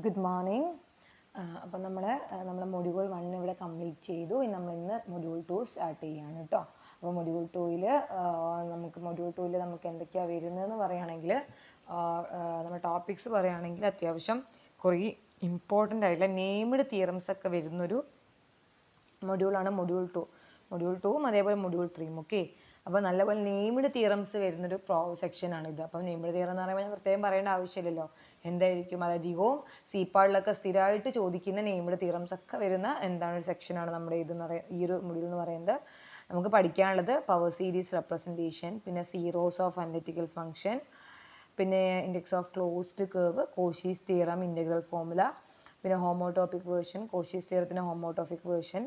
Good morning. അപ്പം നമ്മൾ module 1 ഇവിടെ കംപ്ലീറ്റ് ചെയ്തു. ഇന്ന് മൊഡ്യൂൾ 2 സ്റ്റാർട്ട് ചെയ്യുകയാണ് കേട്ടോ. അപ്പോൾ മൊഡ്യൂൾ 2ൽ നമുക്ക് എന്തൊക്കെയാണ് വരുന്നതെന്ന് പറയുകയാണെങ്കിൽ നമ്മുടെ ടോപ്പിക്സ് പറയുകയാണെങ്കിൽ അത്യാവശ്യം കുറേ ഇമ്പോർട്ടൻ്റ് ആയിട്ടുള്ള നെയിംഡ് തിയറംസ് ഒക്കെ വരുന്നൊരു മൊഡ്യൂളാണ് മൊഡ്യൂൾ 2 അതേപോലെ മൊഡ്യൂൾ 3. ഓക്കെ, അപ്പോൾ നല്ലപോലെ നെയിംഡ് തിയറംസ് വരുന്നൊരു സെക്ഷനാണ് ഇത്. അപ്പം നെയിംഡ് തിയറം എന്ന് പറയുമ്പോൾ പ്രത്യേകം പറയേണ്ട ആവശ്യമില്ലല്ലോ. എന്തായിരിക്കും അധികവും സീപ്പാളിലൊക്കെ സ്ഥിരമായിട്ട് ചോദിക്കുന്ന നെയിംഡ് തിയറംസ് ഒക്കെ വരുന്ന ഒരു സെക്ഷനാണ് നമ്മുടെ ഈ ഒരു മൊഡ്യൂൾ എന്ന് പറയുന്നത്. നമുക്ക് പഠിക്കാനുള്ളത് പവർ സീരീസ് റെപ്രസെൻറ്റേഷൻ, പിന്നെ സീറോസ് ഓഫ് അനലിറ്റിക്കൽ ഫംഗ്ഷൻ, പിന്നെ index of closed curve, Cauchy's theorem, integral formula, പിന്നെ ഹോമോടോപ്പിക് വേർഷൻ, കോഷീസ് തിയറത്തിൻ്റെ homotopic version,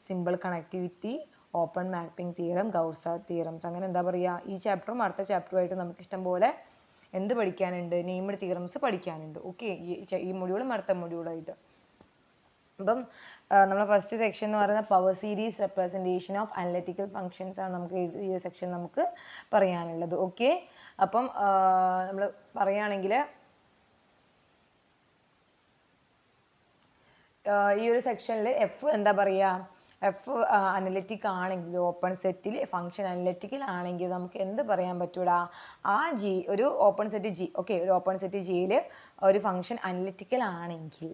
simple connectivity, open mapping theorem, Gauss theorems. അങ്ങനെ എന്താ പറയുക, ഈ ചാപ്റ്ററും അടുത്ത ചാപ്റ്ററുമായിട്ട് നമുക്ക് ഇഷ്ടം പോലെ എന്ത് പഠിക്കാനുണ്ട്, നെയിംഡ് തിയറംസ് പഠിക്കാനുണ്ട്. ഓക്കെ, ഈ മൊഡ്യൂളും അടുത്ത മൊഡ്യൂളായിട്ട്. അപ്പം നമ്മളെ ഫസ്റ്റ് സെക്ഷൻ എന്ന് പറയുന്നത് power series representation of analytical functions ആണ് നമുക്ക് ഈ സെക്ഷൻ നമുക്ക് പറയാനുള്ളത്. ഓക്കെ, അപ്പം നമ്മൾ പറയുകയാണെങ്കിൽ ഈ ഒരു സെക്ഷനിൽ എഫ് എന്താ പറയുക, എഫ് അനലിറ്റിക് ആണെങ്കിൽ, ഓപ്പൺ സെറ്റിൽ ഫംഗ്ഷൻ അനലിറ്റിക്കൽ ആണെങ്കിൽ നമുക്ക് എന്ത് പറയാൻ പറ്റൂടാ, ആ ജി ഒരു ഓപ്പൺ സെറ്റ് ജി. ഓക്കെ, ഒരു ഓപ്പൺ സെറ്റ് ജിയിൽ ഒരു ഫംഗ്ഷൻ അനലിറ്റിക്കൽ ആണെങ്കിൽ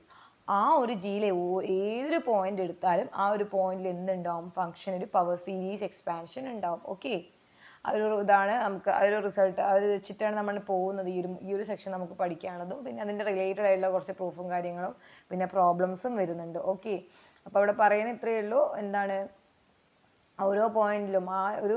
ആ ഒരു ജിയിലെ ഏതൊരു പോയിന്റ് എടുത്താലും ആ ഒരു പോയിന്റിൽ എന്തുണ്ടാവും, ഫംഗ്ഷൻ ഒരു പവർ സീരീസ് എക്സ്പാൻഷൻ ഉണ്ടാവും. ഓക്കെ, ഇതാണ് നമുക്ക് ഒരു റിസൾട്ട്. അത് വെച്ചിട്ടാണ് നമ്മൾ പോകുന്നത്. ഈ ഒരു സെക്ഷൻ നമുക്ക് പഠിക്കാനുള്ളതും പിന്നെ അതിൻ്റെ റിലേറ്റഡ് ആയിട്ടുള്ള കുറച്ച് പ്രൂഫും കാര്യങ്ങളും പിന്നെ പ്രോബ്ലംസും വരുന്നുണ്ട്. ഓക്കെ, അപ്പോൾ അവിടെ പറയുന്ന ഇത്രയേ ഉള്ളൂ. ഓരോ പോയിന്റിലും ആ ഒരു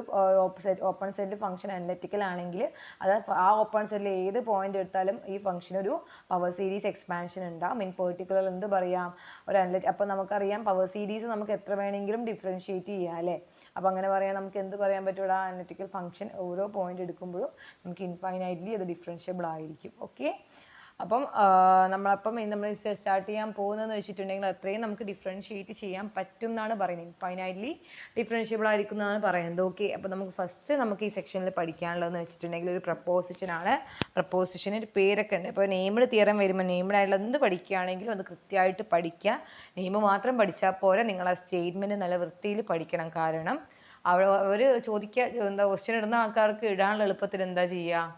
ഓപ്പൺ സെറ്റ് ഫംഗ്ഷൻ അനലിറ്റിക്കൽ ആണെങ്കിൽ അത് ആ ഓപ്പൺ സെറ്റിൽ ഏത് പോയിന്റ് എടുത്താലും ഈ ഫംഗ്ഷൻ ഒരു പവർ സീരീസ് എക്സ്പാൻഷൻ ഉണ്ടാവും. ഇൻ പെർട്ടിക്കുലർ എന്ത് പറയാം, അപ്പോൾ നമുക്കറിയാം പവർ സീരീസ് നമുക്ക് എത്ര വേണമെങ്കിലും ഡിഫറൻഷിയേറ്റ് ചെയ്യാം അല്ലേ. അപ്പോൾ അങ്ങനെ പറയാം, നമുക്ക് എന്ത് പറയാൻ പറ്റൂടാ, അനലിറ്റിക്കൽ ഫംഗ്ഷൻ ഓരോ പോയിന്റ് എടുക്കുമ്പോഴും നമുക്ക് ഇൻഫൈനൈറ്റ്ലി അത് ഡിഫറൻഷ്യബിൾ ആയിരിക്കും. ഓക്കെ, അപ്പം നമ്മൾ സ്റ്റാർട്ട് ചെയ്യാൻ പോകുന്നതെന്ന് വെച്ചിട്ടുണ്ടെങ്കിൽ അത്രയും നമുക്ക് ഡിഫറൻഷിയേറ്റ് ചെയ്യാൻ പറ്റും എന്നാണ് പറയുന്നത്. ഇൻഫൈനൈറ്റ്ലി ഡിഫറൻഷ്യബിൾ ആയിരിക്കും എന്നാണ് പറയുന്നത്. ഓക്കെ, അപ്പോൾ നമുക്ക് ഈ സെക്ഷനിൽ പഠിക്കാനുള്ളതെന്ന് വെച്ചിട്ടുണ്ടെങ്കിൽ ഒരു പ്രപ്പോസിഷനാണ്. പ്രപ്പോസിഷന് ഒരു പേരൊക്കെ ഉണ്ട്. അപ്പോൾ നെയിംഡ് തിയറം വരുമ്പോൾ നെയിംഡ് ആയിട്ടുള്ള എന്ത് പഠിക്കുകയാണെങ്കിലും അത് കൃത്യമായിട്ട് പഠിക്കുക. നെയിം മാത്രം പഠിച്ചാൽ പോരെ, നിങ്ങൾ ആ സ്റ്റേറ്റ്മെൻറ്റ് നല്ല വൃത്തിയിൽ പഠിക്കണം. കാരണം അവർ ക്വസ്റ്റ്യൻ ഇടുന്ന ആൾക്കാർക്ക് ഇടാനുള്ള എളുപ്പത്തിൽ എന്താ ചെയ്യുക,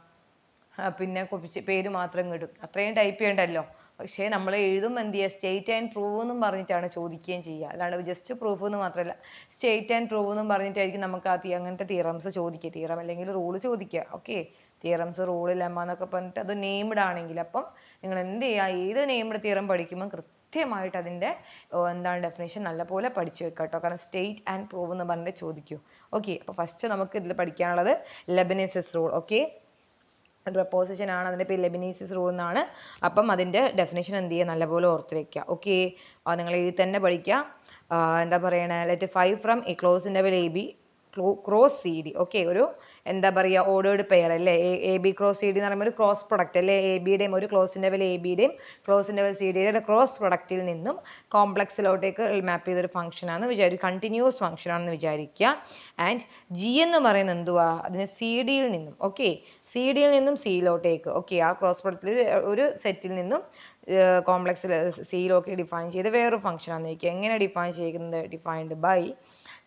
പിന്നെ പേര് മാത്രം ഇടും. അത്രയും ടൈപ്പ് ചെയ്യണ്ടല്ലോ. പക്ഷേ നമ്മൾ എഴുതുമ്പോൾ എന്ത് ചെയ്യുക, സ്റ്റേറ്റ് ആൻഡ് പ്രൂവ് എന്നും പറഞ്ഞിട്ടാണ് ചോദിക്കുകയും ചെയ്യുക. അല്ലാണ്ട് ജസ്റ്റ് പ്രൂഫ് എന്ന് മാത്രമല്ല, സ്റ്റേറ്റ് ആൻഡ് പ്രൂവ് എന്നും പറഞ്ഞിട്ടായിരിക്കും നമുക്ക് അങ്ങനത്തെ തിയറംസ് ചോദിക്കുക. തിയറം അല്ലെങ്കിൽ റൂള് ചോദിക്കുക. ഓക്കെ, തിയറംസ്, റൂള്, ലെമ്മ എന്നൊക്കെ പറഞ്ഞിട്ട് അത് നെയിംഡ് ആണെങ്കിൽ അപ്പം നിങ്ങൾ എന്ത് ചെയ്യുക, ഏത് നെയിംഡ് തിയറം പഠിക്കുമ്പോൾ കൃത്യമായിട്ട് അതിൻ്റെ ഡെഫിനേഷൻ നല്ലപോലെ പഠിച്ചു വെക്കുക കേട്ടോ. കാരണം സ്റ്റേറ്റ് ആൻഡ് പ്രൂവ് എന്ന് പറഞ്ഞിട്ട് ചോദിക്കൂ. ഓക്കെ, അപ്പോൾ ഫസ്റ്റ് നമുക്ക് ഇതിൽ പഠിക്കാനുള്ളത് ലെബനീസസ് റൂൾ. ഓക്കെ, പ്രപ്പോസിഷൻ ആണ്, അതിൻ്റെ പേര് ലെബനീസസ് റൂൾ എന്നാണ്. അപ്പം അതിൻ്റെ ഡെഫിനേഷൻ എന്ത് ചെയ്യുക, നല്ലപോലെ ഓർത്ത് വെക്കുക. ഓക്കെ, നിങ്ങൾ ഇതിൽ തന്നെ പഠിക്കുക. എന്താ പറയണേ, let 5 from a close interval a B cross C d. Okay, ഒരു എന്താ പറയുക, ഓർഡേർഡ് പെയർ അല്ലേ. A B cross C d എന്ന് പറയുമ്പോൾ ഒരു ക്രോസ് പ്രൊഡക്റ്റ് അല്ലേ. എ ബിയുടെയും ഒരു ക്ലോസ് ഇൻ്റർവൽ എ ബിയുടെയും ക്ലോസ് ഇൻ്റർവൽ സി ഡിയുടെ ക്രോസ് പ്രൊഡക്റ്റിൽ നിന്നും കോംപ്ലക്സിലോട്ടേക്ക് മാപ്പ് ചെയ്തൊരു ഫംഗ്ഷനാണെന്ന് കണ്ടിന്യൂസ് ഫംഗ്ഷൻ ആണെന്ന് വിചാരിക്കുക. ആൻഡ് ജി എന്ന് പറയുന്നത് എന്തുവാ, അതിന് സി ഡിയിൽ നിന്നും, ഓക്കെ, സി ഡിയിൽ നിന്നും സിയിലോട്ടേക്ക്, ഓക്കെ, ആ ക്രോസ് പ്രൊഡക്റ്റിൽ ഒരു സെറ്റിൽ നിന്നും കോംപ്ലക്സിൽ സിയിലോട്ട് ഡിഫൈൻ ചെയ്ത് വേറൊരു ഫംഗ്ഷൻ ആണെന്ന് വയ്ക്കുക. എങ്ങനെ ഡിഫൈൻ ചെയ്യുന്നത്, defined by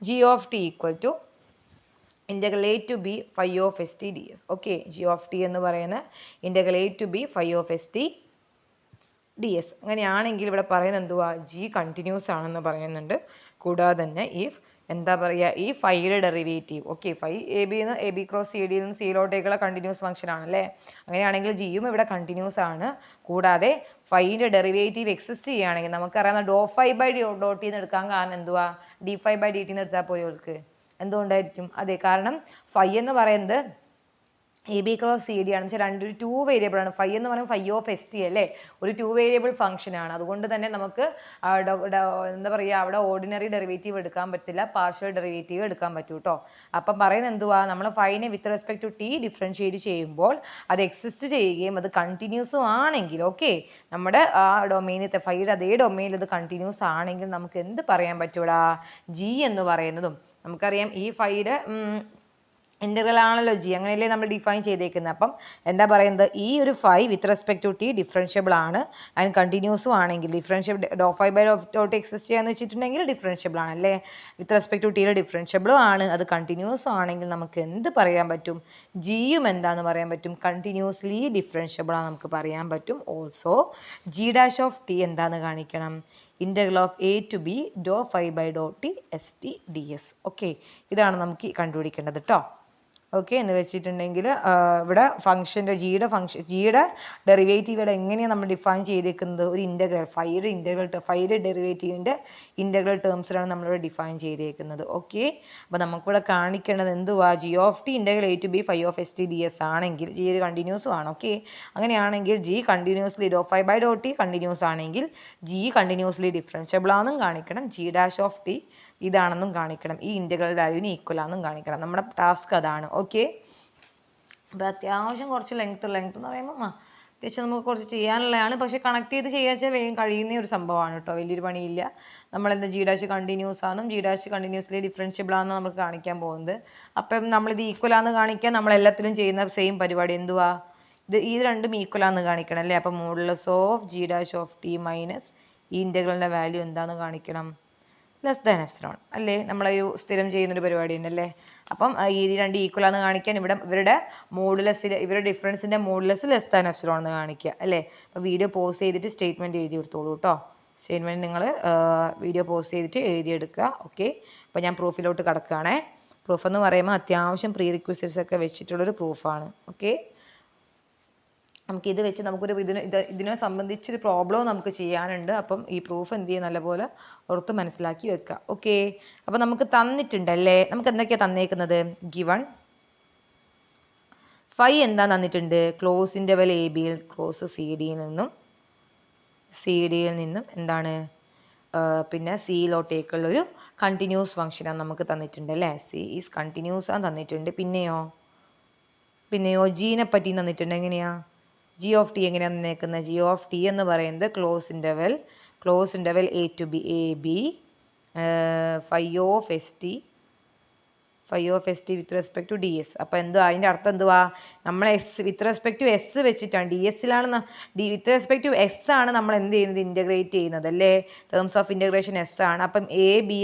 G of T equal to integral A to B phi of S T D S. Okay, G of T എന്ന് പറയുന്ന integral A to B phi of S T D S. അങ്ങനെയാണെങ്കിൽ ഇവിടെ പറയുന്നത് എന്തുവാ, G continuous ആണെന്ന് പറയുന്നുണ്ട്. കൂടാതെ തന്നെ ഇഫ് എന്താ പറയുക, ഈ ഫൈയുടെ derivative, okay, phi A B cross c ഡിയിൽ നിന്ന് സിയിലോട്ടേക്കുള്ള കണ്ടിന്യൂസ് ഫംഗ്ഷൻ ആണല്ലേ. അങ്ങനെയാണെങ്കിൽ ജിയും ഇവിടെ കണ്ടിന്യൂസ് ആണ്. കൂടാതെ ഫൈൻ്റെ ഡെറിവേറ്റീവ് എക്സിസ്റ്റ് ചെയ്യുകയാണെങ്കിൽ നമുക്കറിയാവുന്ന do phi by Dr T എന്ന് എടുക്കാൻ കാരണം എന്തുവാ, D phi by D T എന്ന് എടുത്താൽ പോയി അവൾക്ക് എന്തുകൊണ്ടായിരിക്കും, അതെ, കാരണം ഫൈ എന്ന് പറയുന്നത് A B cross C D ആണെന്ന് വെച്ചാൽ ഒരു 2 വേരിയബിൾ ആണ്. ഫൈ എന്ന് പറയുമ്പോൾ ഫൈ ഓഫ് എസ് ടി അല്ലേ, ഒരു 2 വേരിയബിൾ ഫംഗ്ഷൻ ആണ്. അതുകൊണ്ട് തന്നെ നമുക്ക് എന്താ പറയുക, അവിടെ ഓർഡിനറി ഡെറിവേറ്റീവ് എടുക്കാൻ പറ്റില്ല, പാർഷ്യൽ ഡെറിവേറ്റീവ് എടുക്കാൻ പറ്റൂ കേട്ടോ. അപ്പം പറയുന്നത് എന്തുവാ, നമ്മൾ ഫൈനെ with respect to t differentiate ചെയ്യുമ്പോൾ അത് എക്സിസ്റ്റ് ചെയ്യുകയും അത് കണ്ടിന്യൂസും ആണെങ്കിൽ, ഓക്കെ, നമ്മുടെ ആ ഡൊമൈനത്തെ ഫൈയുടെ അതേ ഡൊമൈനിൽ ഇത് കണ്ടിന്യൂസ് ആണെങ്കിൽ നമുക്ക് എന്ത് പറയാൻ പറ്റൂടാ, ജി എന്ന് പറയുന്നതും നമുക്കറിയാം ഈ ഫൈയുടെ ഇൻ്റഗ്രൽ ആണല്ലോ ജി, അങ്ങനെയല്ലേ നമ്മൾ ഡിഫൈൻ ചെയ്തേക്കുന്നത്. അപ്പം എന്താ പറയുന്നത്, ഈ ഒരു phi with respect to T differentiable ആണ് ആൻഡ് കണ്ടിന്യൂസും ആണെങ്കിൽ differentiable do phi by do T exist ചെയ്യാന്ന് വെച്ചിട്ടുണ്ടെങ്കിൽ ഡിഫറൻഷ്യബിൾ ആണ് അല്ലേ. വിത്ത് റെസ്പെക്ട് ടു ടിയുടെ ഡിഫറൻഷ്യബിളും ആണ്, അത് കണ്ടിന്യൂസും ആണെങ്കിൽ നമുക്ക് എന്ത് പറയാൻ പറ്റും, ജിയും എന്താണെന്ന് പറയാൻ പറ്റും, കണ്ടിന്യൂസ്ലി ഡിഫറൻഷ്യബിൾ ആണ് നമുക്ക് പറയാൻ പറ്റും. Also G dash of T എന്താണെന്ന് കാണിക്കണം, integral of A to B Dr phi by do T S T D S. Okay, ഇതാണ് നമുക്ക് കണ്ടുപിടിക്കേണ്ടത് കേട്ടോ. ഓക്കെ, എന്ന് വെച്ചിട്ടുണ്ടെങ്കിൽ ഇവിടെ ഫംഗ്ഷൻ്റെ ജിയുടെ ഡെറിവേറ്റീവ് ഇവിടെ എങ്ങനെയാണ് നമ്മൾ ഡിഫൈൻ ചെയ്തേക്കുന്നത്, ഒരു ഇൻ്റഗ്രൽ ഫൈയുടെ ഡെറിവേറ്റീവിൻ്റെ ഇൻ്റഗ്രൽ ടേംസിലാണ് നമ്മളിവിടെ ഡിഫൈൻ ചെയ്തേക്കുന്നത്. ഓക്കെ, അപ്പോൾ നമുക്കിവിടെ കാണിക്കേണ്ടത് എന്തുവാ, G of T integral A to B phi of S T D S ആണെങ്കിൽ ജി ഒരു കണ്ടിന്യൂസും ആണ്. ഓക്കെ, അങ്ങനെയാണെങ്കിൽ G continuously do phi by do T continuous ആണെങ്കിൽ ജി കണ്ടിന്യൂസ്ലി ഡിഫറൻഷ്യബിൾ ആണെന്നും കാണിക്കണം, ജി ഡാഷ് ഓഫ് ടി ഇതാണെന്നും കാണിക്കണം, ഈ ഇൻ്റഗ്രൽ വാല്യൂവിന് ഈക്വൽ ആണെന്നും കാണിക്കണം. നമ്മുടെ ടാസ്ക് അതാണ്. ഓക്കെ, അപ്പോൾ അത്യാവശ്യം കുറച്ച് ലെങ്ത് എന്ന് പറയുമ്പോൾ അത്യാവശ്യം നമുക്ക് കുറച്ച് ചെയ്യാനുള്ളതാണ്, പക്ഷേ കണക്ട് ചെയ്ത് ചെയ്യാച്ചാൽ വേഗം കഴിയുന്ന ഒരു സംഭവമാണ് കേട്ടോ, വലിയൊരു പണിയില്ല. നമ്മളെന്താ ജി ഡാഷ് കണ്ടിന്യൂസ് ആണെന്നും ജി ഡാഷ് കണ്ടിന്യൂസ്ലി ഡിഫറൻഷ്യബിൾ ആണെന്നും നമുക്ക് കാണിക്കാൻ പോകുന്നത്. അപ്പം നമ്മളിത് ഈക്വൽ ആണെന്ന് കാണിക്കാൻ നമ്മളെല്ലാത്തിലും ചെയ്യുന്ന സെയിം പരിപാടി എന്തുവാ, ഈ രണ്ടും ഈക്വൽ ആണെന്ന് കാണിക്കണം അല്ലേ. അപ്പം modulus of G dash of T minus ഈ ഇൻ്റഗ്രലിൻ്റെ വാല്യൂ എന്താണെന്ന് കാണിക്കണം, ലെസ് ദാൻ എപ്സിലോൺ അല്ലേ. നമ്മളൊരു സ്ഥിരം ചെയ്യുന്നൊരു പരിപാടി ഉണ്ടല്ലേ. അപ്പം ഈ രണ്ട് ഈക്വൽ ആണെന്ന് കാണിക്കാൻ ഇവരുടെ ഡിഫറൻസിൻ്റെ മോഡുലസ് ലെസ് ദാൻ എപ്സിലോൺ എന്ന് കാണിക്കുക അല്ലേ. അപ്പോൾ വീഡിയോ പോസ് ചെയ്തിട്ട് സ്റ്റേറ്റ്മെൻറ്റ് എഴുതി എടുത്തോളൂ കേട്ടോ. സ്റ്റേറ്റ്മെൻറ്റ് നിങ്ങൾ വീഡിയോ പോസ് ചെയ്തിട്ട് എഴുതിയെടുക്കുക. ഓക്കെ, അപ്പോൾ ഞാൻ പ്രൂഫിലോട്ട് കിടക്കുകയാണേ. പ്രൂഫ് എന്ന് പറയുമ്പോൾ അത്യാവശ്യം പ്രീ റിക്വസിറ്റ്സ് ഒക്കെ വെച്ചിട്ടുള്ളൊരു പ്രൂഫാണ്. ഓക്കെ, നമുക്കിത് വെച്ച് നമുക്കൊരു ഇതിനെ സംബന്ധിച്ചൊരു പ്രോബ്ലവും നമുക്ക് ചെയ്യാനുണ്ട്. അപ്പം ഈ പ്രൂഫ് എന്ത് ചെയ്യുക, നല്ലപോലെ ഓർത്ത് മനസ്സിലാക്കി വെക്കുക. ഓക്കെ, അപ്പോൾ നമുക്ക് തന്നിട്ടുണ്ടല്ലേ, നമുക്ക് എന്തൊക്കെയാണ് തന്നേക്കുന്നത്, ഗിവൺ ഫൈ എന്താ തന്നിട്ടുണ്ട്, ക്ലോസ് ഇൻ്റർവെൽ എ ബിയിൽ ക്ലോസ് സി ഡിയിൽ നിന്നും എന്താണ് പിന്നെ സിയിലോട്ടേക്കുള്ളൊരു കണ്ടിന്യൂസ് ഫംഗ്ഷനാണ് നമുക്ക് തന്നിട്ടുണ്ട് അല്ലേ. സി ഈസ് കണ്ടിന്യൂസ് ആണ് തന്നിട്ടുണ്ട്. പിന്നെയോ ജീനെ പറ്റി തന്നിട്ടുണ്ട്. എങ്ങനെയാ ജി ഓഫ് ടി എങ്ങനെയാണ് തന്നേക്കുന്നത്, ജി ഓഫ് ടി എന്ന് പറയുന്നത് close interval a to b a b phi of S t with respect to D s. അപ്പോൾ എന്തുവാ അതിൻ്റെ അർത്ഥം എന്തുവാ, നമ്മൾ s with respect to s വെച്ചിട്ടാണ്, ഡി എസിലാണ് വിത്ത് റെസ്പെക്ട് ടു എസ് ആണ് നമ്മൾ എന്ത് ചെയ്യുന്നത്, ഇൻ്റഗ്രേറ്റ് ചെയ്യുന്നത് അല്ലേ. ടേംസ് ഓഫ് ഇൻ്റഗ്രേഷൻ എസ് ആണ്. അപ്പം എ ബി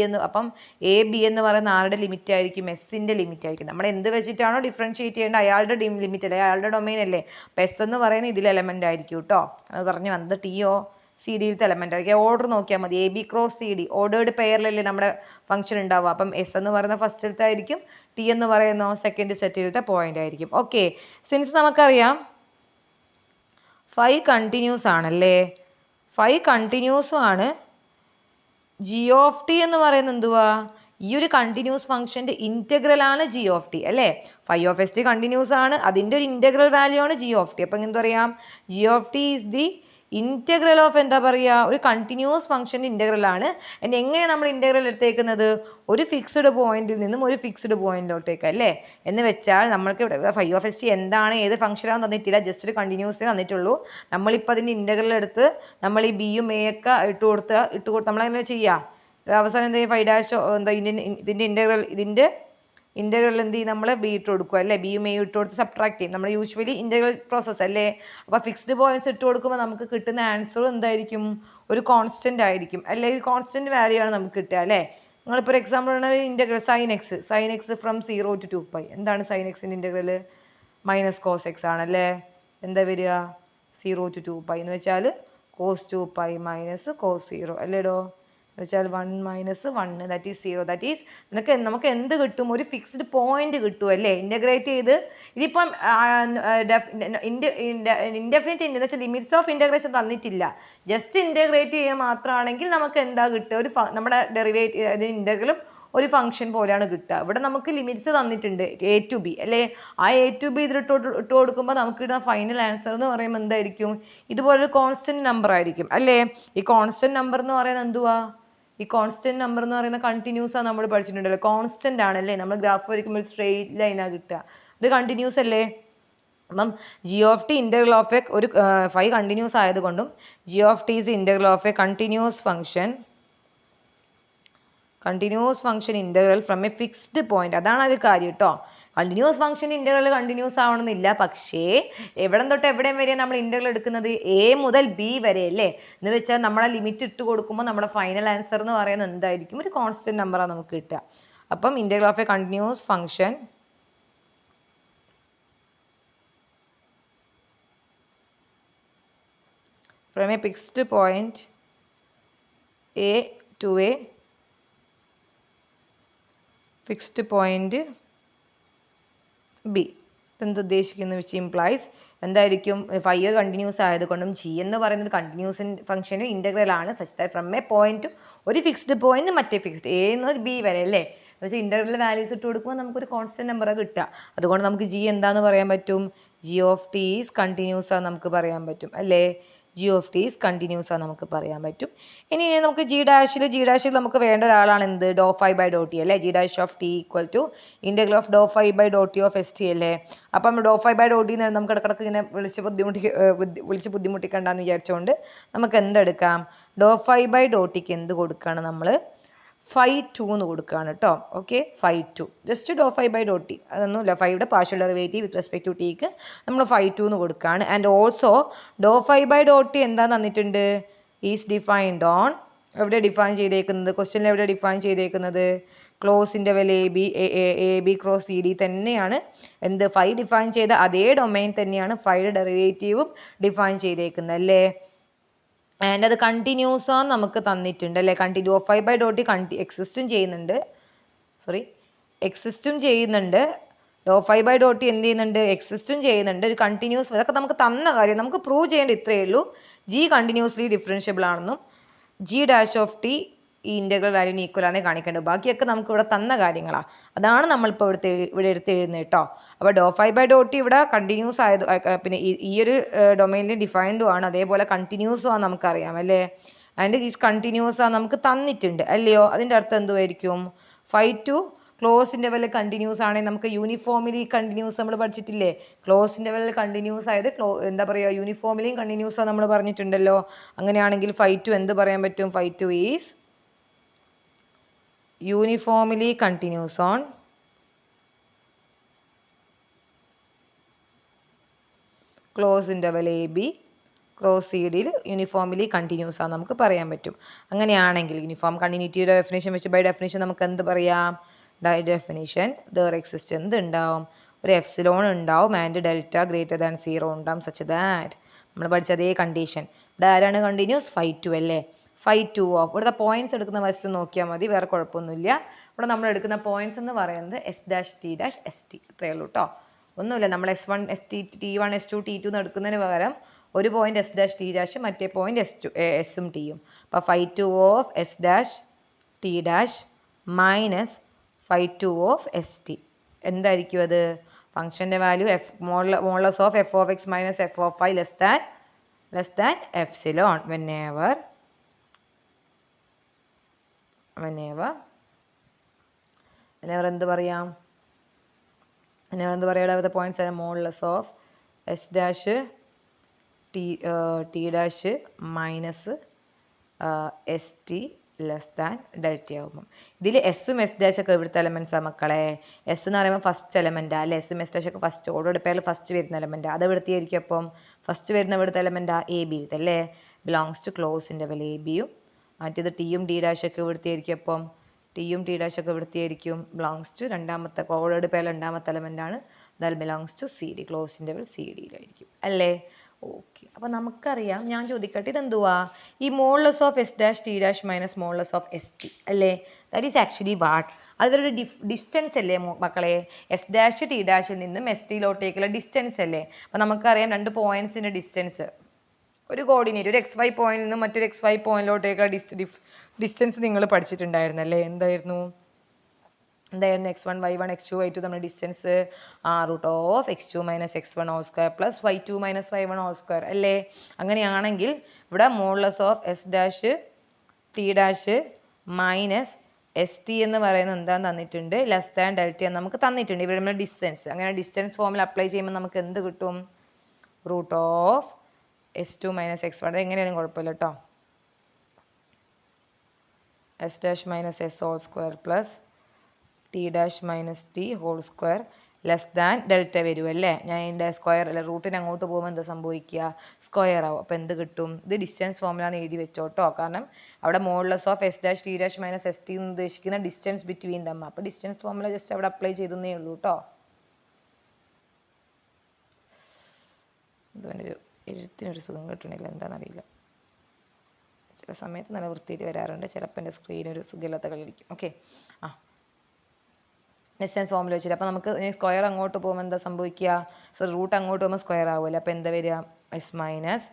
എന്ന് പറയുന്ന ആരുടെ ലിമിറ്റ് ആയിരിക്കും, എസിൻ്റെ ലിമിറ്റ് ആയിരിക്കും. നമ്മൾ എന്ത് വെച്ചിട്ടാണോ ഡിഫറൻഷിയേറ്റ് ചെയ്യേണ്ടത് അയാളുടെ ലിമിറ്റ് അല്ലേ, അയാളുടെ ഡൊമൈൻ അല്ലേ. അപ്പം എസ് എന്ന് പറയുന്നത് ഇതിൽ എലമെൻ്റ് ആയിരിക്കും കേട്ടോ. അത് പറഞ്ഞു വന്നത് ടിയോ സി ഡിയിലത്തെ എലമെൻ്റ് ആയിരിക്കും. ഓർഡർ നോക്കിയാൽ മതി, a B cross C d ordered പെയറിലല്ലേ നമ്മുടെ ഫംഗ്ഷൻ ഉണ്ടാവുക. അപ്പം എസ് എന്ന് പറയുന്ന ഫസ്റ്റിലത്തെ ആയിരിക്കും, ടി എന്ന് പറയുന്ന സെക്കൻഡ് സെറ്റിലത്തെ പോയിന്റ് ആയിരിക്കും. ഓക്കെ, സിൻസ് നമുക്കറിയാം ഫൈ കണ്ടിന്യൂസ് ആണല്ലേ, ഫൈ കണ്ടിന്യൂസും ആണ്. ജി ഓഫ് ടി എന്ന് പറയുന്നത് എന്തുവാ, ഈ ഒരു കണ്ടിന്യൂസ് ഫംഗ്ഷൻ്റെ ഇൻറ്റഗ്രൽ ആണ് ജി ഓഫ് ടി അല്ലേ. Phi of S T continuous ആണ്, അതിൻ്റെ ഒരു ഇൻറ്റഗ്രൽ വാല്യൂ ആണ് ജി ഓഫ് ടി. അപ്പം എന്ത് പറയാം, G of T is the integral of എന്താ പറയുക, ഒരു കണ്ടിന്യൂസ് ഫംഗ്ഷൻ്റെ ഇൻറ്റഗ്രൽ ആണ്. എങ്ങനെയാണ് നമ്മൾ ഇൻറ്റഗ്രൽ എടുത്തേക്കുന്നത്, ഒരു ഫിക്സ്ഡ് പോയിന്റിൽ നിന്നും ഒരു ഫിക്സ്ഡ് പോയിന്റിലോട്ടേക്ക് അല്ലേ. എന്ന് വെച്ചാൽ നമ്മൾക്ക് ഇവിടെ ഫൈ ഓഫ് എസ് ടി എന്താണ് ഏത് ഫംഗ്ഷനാണെന്ന് തന്നിട്ടില്ല, ജസ്റ്റ് ഒരു കണ്ടിന്യൂസ് തന്നിട്ടുള്ളൂ. നമ്മളിപ്പോൾ അതിൻ്റെ ഇൻറ്റഗ്രൽ എടുത്ത് നമ്മൾ ഈ ബിയും എ ഒക്കെ ഇട്ട് കൊടുത്ത് നമ്മളെങ്ങനെ ചെയ്യുക, അവസാനം എന്ത് ചെയ്യും, ഫൈ ഡാഷോ എന്താ ഇതിൻ്റെ ഇൻ്റഗ്രൽ എന്ത് ചെയ്യും, നമ്മൾ ബി ഇട്ട് കൊടുക്കുക അല്ലേ, ബിയും എയും ഇട്ട് കൊടുത്ത് സബ്ട്രാക്ട് ചെയ്യും. നമ്മൾ യൂഷ്വലി ഇൻ്റഗ്രൽ പ്രോസസ്സ് അല്ലേ. അപ്പോൾ ഫിക്സ്ഡ് പോയിന്റ്സ് ഇട്ട് കൊടുക്കുമ്പോൾ നമുക്ക് കിട്ടുന്ന ആൻസർ എന്തായിരിക്കും, ഒരു കോൺസ്റ്റൻ്റ് ആയിരിക്കും അല്ലേ. ഒരു കോൺസ്റ്റൻ്റ് വാല്യൂ ആണ് നമുക്ക് കിട്ടുക അല്ലേ. നിങ്ങളിപ്പോൾ ഒരു എക്സാമ്പിൾ പറഞ്ഞാൽ integral sign X from 0 to 2π. എന്താണ് സൈൻ എക്സിൻ്റെ ഇൻ്റഗ്രൽ, മൈനസ് കോസ് എക്സ് ആണല്ലേ. എന്താ വരിക, 0 to 2π എന്ന് വെച്ചാൽ cos 2π മൈനസ് കോസ് 0 അല്ലേടോ. എന്ന് വെച്ചാൽ 1 minus 1 that is 0. That is നമുക്ക് എന്ത് കിട്ടും, ഒരു ഫിക്സ്ഡ് പോയിന്റ് കിട്ടും അല്ലേ. ഇൻ്റഗ്രേറ്റ് ചെയ്ത് ഇതിപ്പം ഇൻഡെഫിനിറ്റ് എന്ന് വെച്ചാൽ ലിമിറ്റ്സ് ഓഫ് ഇൻ്റഗ്രേഷൻ തന്നിട്ടില്ല, ജസ്റ്റ് ഇൻ്റഗ്രേറ്റ് ചെയ്യുക മാത്രമാണെങ്കിൽ നമുക്ക് എന്താ കിട്ടുക, ഒരു നമ്മുടെ ഡെറിവേറ്റീവ് ഇൻ്റഗ്രലും ഒരു ഫംഗ്ഷൻ പോലെയാണ് കിട്ടുക. ഇവിടെ നമുക്ക് ലിമിറ്റ്സ് തന്നിട്ടുണ്ട് എ ടു ബി അല്ലേ. ആ എ ടു ബി ഇതിൽ ഇട്ട് കൊടുക്കുമ്പോൾ നമുക്ക് കിട്ടുന്ന ഫൈനൽ ആൻസർ എന്ന് പറയുമ്പോൾ എന്തായിരിക്കും, ഇതുപോലൊരു കോൺസ്റ്റൻറ്റ് നമ്പർ ആയിരിക്കും അല്ലേ. ഈ കോൺസ്റ്റൻറ്റ് നമ്പർ എന്ന് പറയുന്നത് എന്തുവാ, ഈ കോൺസ്റ്റൻറ്റ് നമ്പർ എന്ന് പറയുന്ന കണ്ടിന്യൂസ് ആണ്, നമ്മൾ പഠിച്ചിട്ടുണ്ടല്ലോ. കോൺസ്റ്റൻ്റ് ആണല്ലേ, നമ്മൾ ഗ്രാഫ് വരയ്ക്കുമ്പോൾ ഒരു സ്ട്രെയിറ്റ് ലൈനാണ് കിട്ടുക, ഇത് കണ്ടിന്യൂസ് അല്ലേ. അപ്പം G of T integral of A ഒരു ഫൈ കണ്ടിന്യൂസ് ആയതുകൊണ്ടും G of T is integral of a continuous function integral from a fixed point. അതാണ് ഒരു കാര്യം കേട്ടോ. കണ്ടിന്യൂസ് ഫംഗ്ഷൻ ഇൻ്റഗ്രൽ കണ്ടിന്യൂസ് ആവണമെന്നില്ല, പക്ഷേ എവിടെ തൊട്ട് എവിടെയും വരെ നമ്മൾ ഇൻ്റഗ്രൽ എടുക്കുന്നത് എ മുതൽ ബി വരെ അല്ലേ. എന്ന് വെച്ചാൽ നമ്മളെ ലിമിറ്റ് ഇട്ട് കൊടുക്കുമ്പോൾ നമ്മുടെ ഫൈനൽ ആൻസർ എന്ന് പറയുന്നത് എന്തായിരിക്കും, ഒരു കോൺസ്റ്റന്റ് നമ്പറാണ് നമുക്ക് കിട്ടുക. അപ്പം integral of a continuous function from a fixed point A to a fixed point B. എന്ത് ഉദ്ദേശിക്കുന്നു, വിച്ച് ഇംപ്ലൈസ് എന്തായിരിക്കും, ഫൈ കണ്ടിന്യൂസ് ആയതുകൊണ്ടും ജി എന്ന് പറയുന്നത് കണ്ടിന്യൂസ് ഫംഗ്ഷൻ ഇൻ്റഗ്രൽ ആണ് such that from A point, ഒരു ഫിക്സ്ഡ് പോയിന്റ് മറ്റേ ഫിക്സ്ഡ് എ എന്ന് ബി വരെ അല്ലേ. എന്ന് വെച്ചാൽ ഇൻ്റഗ്രൽ വാല്യൂസ് ഇട്ട് കൊടുക്കുമ്പോൾ നമുക്കൊരു കോൺസ്റ്റന്റ് നമ്പർ കിട്ടുക. അതുകൊണ്ട് നമുക്ക് ജി എന്താന്ന് പറയാൻ പറ്റും, G of T is continuous ആണെന്ന് നമുക്ക് പറയാൻ പറ്റും അല്ലേ. G of T is continuous ആണെന്ന് നമുക്ക് പറയാൻ പറ്റും. ഇനി നമുക്ക് ജി ഡാഷിൽ നമുക്ക് വേണ്ട ഒരാളാണ് എന്ത്, do phi by Dr T അല്ലേ. G dash of T equal to integral of do phi by Dr T of S T അല്ലേ. അപ്പം do phi by Dr T എന്ന് നമുക്ക് ഇടക്കിടക്ക് ഇങ്ങനെ വിളിച്ച് ബുദ്ധിമുട്ടിക്കണ്ടെന്ന് വിചാരിച്ചുകൊണ്ട് നമുക്ക് എന്തെടുക്കാം, ഡോ ഫൈ ബൈ ഡോ ടിക്ക് എന്ത് കൊടുക്കുകയാണ് നമ്മൾ, ഫൈ 2 എന്ന് കൊടുക്കുകയാണ് കേട്ടോ. Okay, phi 2 just do phi by Dr T, അതൊന്നുമില്ല, ഫൈയുടെ partial derivative with respect to ടിക്ക് നമ്മൾ ഫൈ 2 എന്ന് കൊടുക്കുകയാണ്. And also do phi by Dr T എന്താ തന്നിട്ടുണ്ട്, ഈസ് ഡിഫൈൻഡ് ഓൺ, എവിടെ ഡിഫൈൻ ചെയ്തേക്കുന്നത്, ക്വസ്റ്റ്യനിൽ എവിടെ ഡിഫൈൻ ചെയ്തേക്കുന്നത്, ക്ലോസിൻ്റെ വില A B cross C D തന്നെയാണ് എന്ത്, ഫൈ ഡിഫൈൻ ചെയ്ത അതേ ഡൊമൈൻ തന്നെയാണ് ഫൈയുടെ ഡെറിവേറ്റീവും ഡിഫൈൻ ചെയ്തേക്കുന്നത് അല്ലേ. ആൻഡ് അത് കണ്ടിന്യൂസ് ആണ് നമുക്ക് തന്നിട്ടുണ്ട് അല്ലേ. ഡോ ഫൈ ബൈ ഡോ ടി എക്സിസ്റ്റും ചെയ്യുന്നുണ്ട്, ഡോ ഫൈ ബൈ ഡോ ടി എന്ത് ചെയ്യുന്നുണ്ട്, എക്സിസ്റ്റും ചെയ്യുന്നുണ്ട്, ഒരു കണ്ടിന്യൂസ്, അതൊക്കെ നമുക്ക് തന്ന കാര്യം, നമുക്ക് പ്രൂവ് ചെയ്യേണ്ട ഇത്രയേ ഉള്ളൂ, ജി കണ്ടിന്യൂസ്ലി ഡിഫറൻഷ്യബിൾ ആണെന്നും ജി ഡാഷ് ഓഫ് ടി ഈ ഇൻ്റഗ്രൽ വാല്യൂന് ഈക്വൽ ആണെന്ന് കാണിക്കേണ്ടത്. ബാക്കിയൊക്കെ നമുക്ക് ഇവിടെ തന്ന കാര്യങ്ങളാണ്, അതാണ് നമ്മളിപ്പോൾ ഇവിടെ എടുത്ത് എഴുതുന്നത് കേട്ടോ. അപ്പോൾ ഡോ ഫൈ ബൈ ഡോ ടി ഇവിടെ കണ്ടിന്യൂസ് ആയത്, പിന്നെ ഈ ഒരു ഡൊമൈനിൽ ഡിഫൈൻഡും ആണ്, അതേപോലെ കണ്ടിന്യൂസും ആണ് നമുക്കറിയാം അല്ലേ. അതിൻ്റെ ഈ കണ്ടിന്യൂസ് ആണ് നമുക്ക് തന്നിട്ടുണ്ട് അല്ലയോ. അതിൻ്റെ അർത്ഥം എന്തുമായിരിക്കും, ഫൈ 2 ക്ലോസിൻ്റെ വല്ല കണ്ടിന്യൂസ് ആണെങ്കിൽ നമുക്ക് യൂണിഫോമിലി കണ്ടിന്യൂസ് നമ്മൾ പഠിച്ചിട്ടില്ലേ. ക്ലോസിൻ്റെ വല്ല കണ്ടിന്യൂസ് ആയത് എന്താ പറയുക, യൂണിഫോമിലിയും കണ്ടിന്യൂസ് ആണ് നമ്മൾ പറഞ്ഞിട്ടുണ്ടല്ലോ. അങ്ങനെയാണെങ്കിൽ ഫൈ 2 എന്ത് പറയാൻ പറ്റും, phi 2 is uniformly continuous on close interval a B cross c ഡിയിൽ യൂണിഫോമിലി കണ്ടിന്യൂസ് ആണ് നമുക്ക് പറയാൻ പറ്റും. അങ്ങനെയാണെങ്കിൽ യൂണിഫോം കണ്ടിന്യൂറ്റിയുടെ ഡെഫിനേഷൻ വെച്ച് ബൈ ഡെഫിനേഷൻ നമുക്ക് എന്ത് പറയാം, ഡെഫിനേഷൻ ദർ എക്സിസ്റ്റ് എന്ത് ഉണ്ടാവും, ഒരു എപ്സിലോൺ ഉണ്ടാവും ആൻഡ് ഡെൽറ്റ ഗ്രേറ്റർ ദാൻ 0 ഉണ്ടാവും സച്ച് ദാറ്റ് നമ്മൾ പഠിച്ച അതേ കണ്ടീഷൻ. ഇവിടെ ആരാണ് കണ്ടിന്യൂസ്, ഫൈ 2 അല്ലേ. ഫൈ 2 ഓഫ്, ഇവിടുത്തെ പോയിന്റ്സ് എടുക്കുന്ന വശത്ത് നോക്കിയാൽ മതി, വേറെ കുഴപ്പമൊന്നുമില്ല. ഇവിടെ നമ്മൾ എടുക്കുന്ന പോയിന്റ്സ് എന്ന് പറയുന്നത് S dash t dash S T ഇത്രയേ ഉള്ളൂ കേട്ടോ. ഒന്നുമില്ല, നമ്മൾ S1 T1 S2 T2 എന്ന് എടുക്കുന്നതിന് പകരം ഒരു point s dash t dash മറ്റേ പോയിന്റ് എസും ടിയും. അപ്പോൾ phi 2 of s dash t dash minus phi 2 of S t എന്തായിരിക്കും അത്, ഫംഗ്ഷൻ്റെ value modulus of F of x minus f of i less than epsilon whenever എന്ത് പറയാം, എന്ത് പറയാം, പോയിന്റ്സ് ആണ് modulus of s dash t dash minus S t less than delta ആകുമ്പം ഇതിൽ എസും എസ് ഡാഷ് ഒക്കെ ഇവിടുത്തെ എലമെൻറ്റ്സാണ് മക്കളെ. എസ് എന്ന് പറയുമ്പോൾ ഫസ്റ്റ് എലമെൻറ്റാ അല്ലേ, എസും എസ് ഡാഷ് ഒക്കെ ഫസ്റ്റ് ഓർഡർ പേരിൽ ഫസ്റ്റ് വരുന്ന എലമെൻറ്റാ. അത് ഇവിടുത്തെ ആയിരിക്കും. അപ്പം ഫസ്റ്റ് വരുന്ന ഇവിടുത്തെ എലമെൻറ്റാ എ ബി അല്ലേ, belongs to close interval A ബിയും. മറ്റേത് ടിയും ഡി ഡാഷ് ഒക്കെ ഇവിടുത്തെ ആയിരിക്കും. അപ്പം ടിയും ടി ഡാഷ് ഒക്കെ ഇവിടുത്തെ ആയിരിക്കും, ബിലോങ്സ് ടു രണ്ടാമത്തെ ഓർഡർ പേരിൽ രണ്ടാമത്തെ എലമെൻറ്റാണ്. That belongs to c d, close interval c ഡിയിലായിരിക്കും അല്ലേ. ഓക്കെ, അപ്പോൾ നമുക്കറിയാം. ഞാൻ ചോദിക്കട്ടെ, ഇതെന്തുവാ, ഈ modulus of s dash t dash minus modulus of S T അല്ലേ. ദാറ്റ് ഈസ് ആക്ച്വലി വാട്ട്, അതൊരു ഡിസ്റ്റൻസ് അല്ലേ മക്കളെ. എസ് ഡാഷ് ടി ഡാഷിൽ നിന്നും എസ് ടിയിലോട്ടേക്കുള്ള ഡിസ്റ്റൻസ് അല്ലേ. അപ്പോൾ നമുക്കറിയാം രണ്ട് പോയിന്റ്സിൻ്റെ ഡിസ്റ്റൻസ്, ഒരു കോർഡിനേറ്റ്, ഒരു എക്സ് വൈ പോയിന്റിൽ നിന്നും മറ്റൊരു എക്സ് വൈ പോയിന്റിലോട്ടേക്കുള്ള ഡിസ്റ്റൻസ് നിങ്ങൾ പഠിച്ചിട്ടുണ്ടായിരുന്നല്ലേ. എന്തായിരുന്നു x1 y1 x2 y2 തമ്മിൽ distance root of x2 minus x1 whole square plus y2 minus y1 whole square അല്ലേ. അങ്ങനെയാണെങ്കിൽ ഇവിടെ modulus of s dash t dash minus S t എന്ന് പറയുന്നത് എന്താന്ന് തന്നിട്ടുണ്ട്, ലെസ് ദാൻ ഡെൽറ്റ എന്ന് നമുക്ക് തന്നിട്ടുണ്ട്. ഇവിടെ നമ്മൾ ഡിസ്റ്റൻസ്, അങ്ങനെ ഡിസ്റ്റൻസ് ഫോമിൽ അപ്ലൈ ചെയ്യുമ്പോൾ നമുക്ക് എന്ത് കിട്ടും, root of x2 minus x1. അത് എങ്ങനെയാലും കുഴപ്പമില്ല കേട്ടോ. S dash minus S whole square plus T dash minus T whole square less than delta വരും അല്ലേ. ഞാൻ ഇതിൻ്റെ സ്ക്വയർ അല്ല റൂട്ടിന് അങ്ങോട്ട് പോകുമ്പോൾ എന്താ സംഭവിക്കുക, സ്ക്വയർ ആവും. അപ്പോൾ എന്ത് കിട്ടും, ഇത് ഡിസ്റ്റൻസ് ഫോമിലാണ് എഴുതി വെച്ചോട്ടോ. കാരണം അവിടെ modulus of s dash t dash minus S t എന്ന് ഉദ്ദേശിക്കുന്ന ഡിസ്റ്റൻസ് ബിറ്റ്വീൻ ദം. അപ്പോൾ ഡിസ്റ്റൻസ് ഫോമുല ജസ്റ്റ് അവിടെ അപ്ലൈ ചെയ്തേ ഉള്ളൂ കേട്ടോ. ഇതൊരു എഴുത്തിനൊരു സുഖം കിട്ടണില്ല, എന്താണെന്നറിയില്ല. ചില സമയത്ത് നല്ല വൃത്തിയിൽ വരാറുണ്ട്, ചിലപ്പോൾ എൻ്റെ സ്ക്രീൻ ഒരു സുഖമില്ലാത്ത കളിയിരിക്കും. ഓക്കെ, ആ ഡിസ്റ്റൻസ് ഫോമിൽ വെച്ചിട്ട് അപ്പോൾ നമുക്ക് സ്ക്വയർ അങ്ങോട്ട് പോകുമ്പോൾ എന്താ സംഭവിക്കുക, സോ റൂട്ട് അങ്ങോട്ട് പോകുമ്പോൾ സ്ക്വയർ ആവുമല്ലോ. അപ്പോൾ എന്താ വരിക, S minus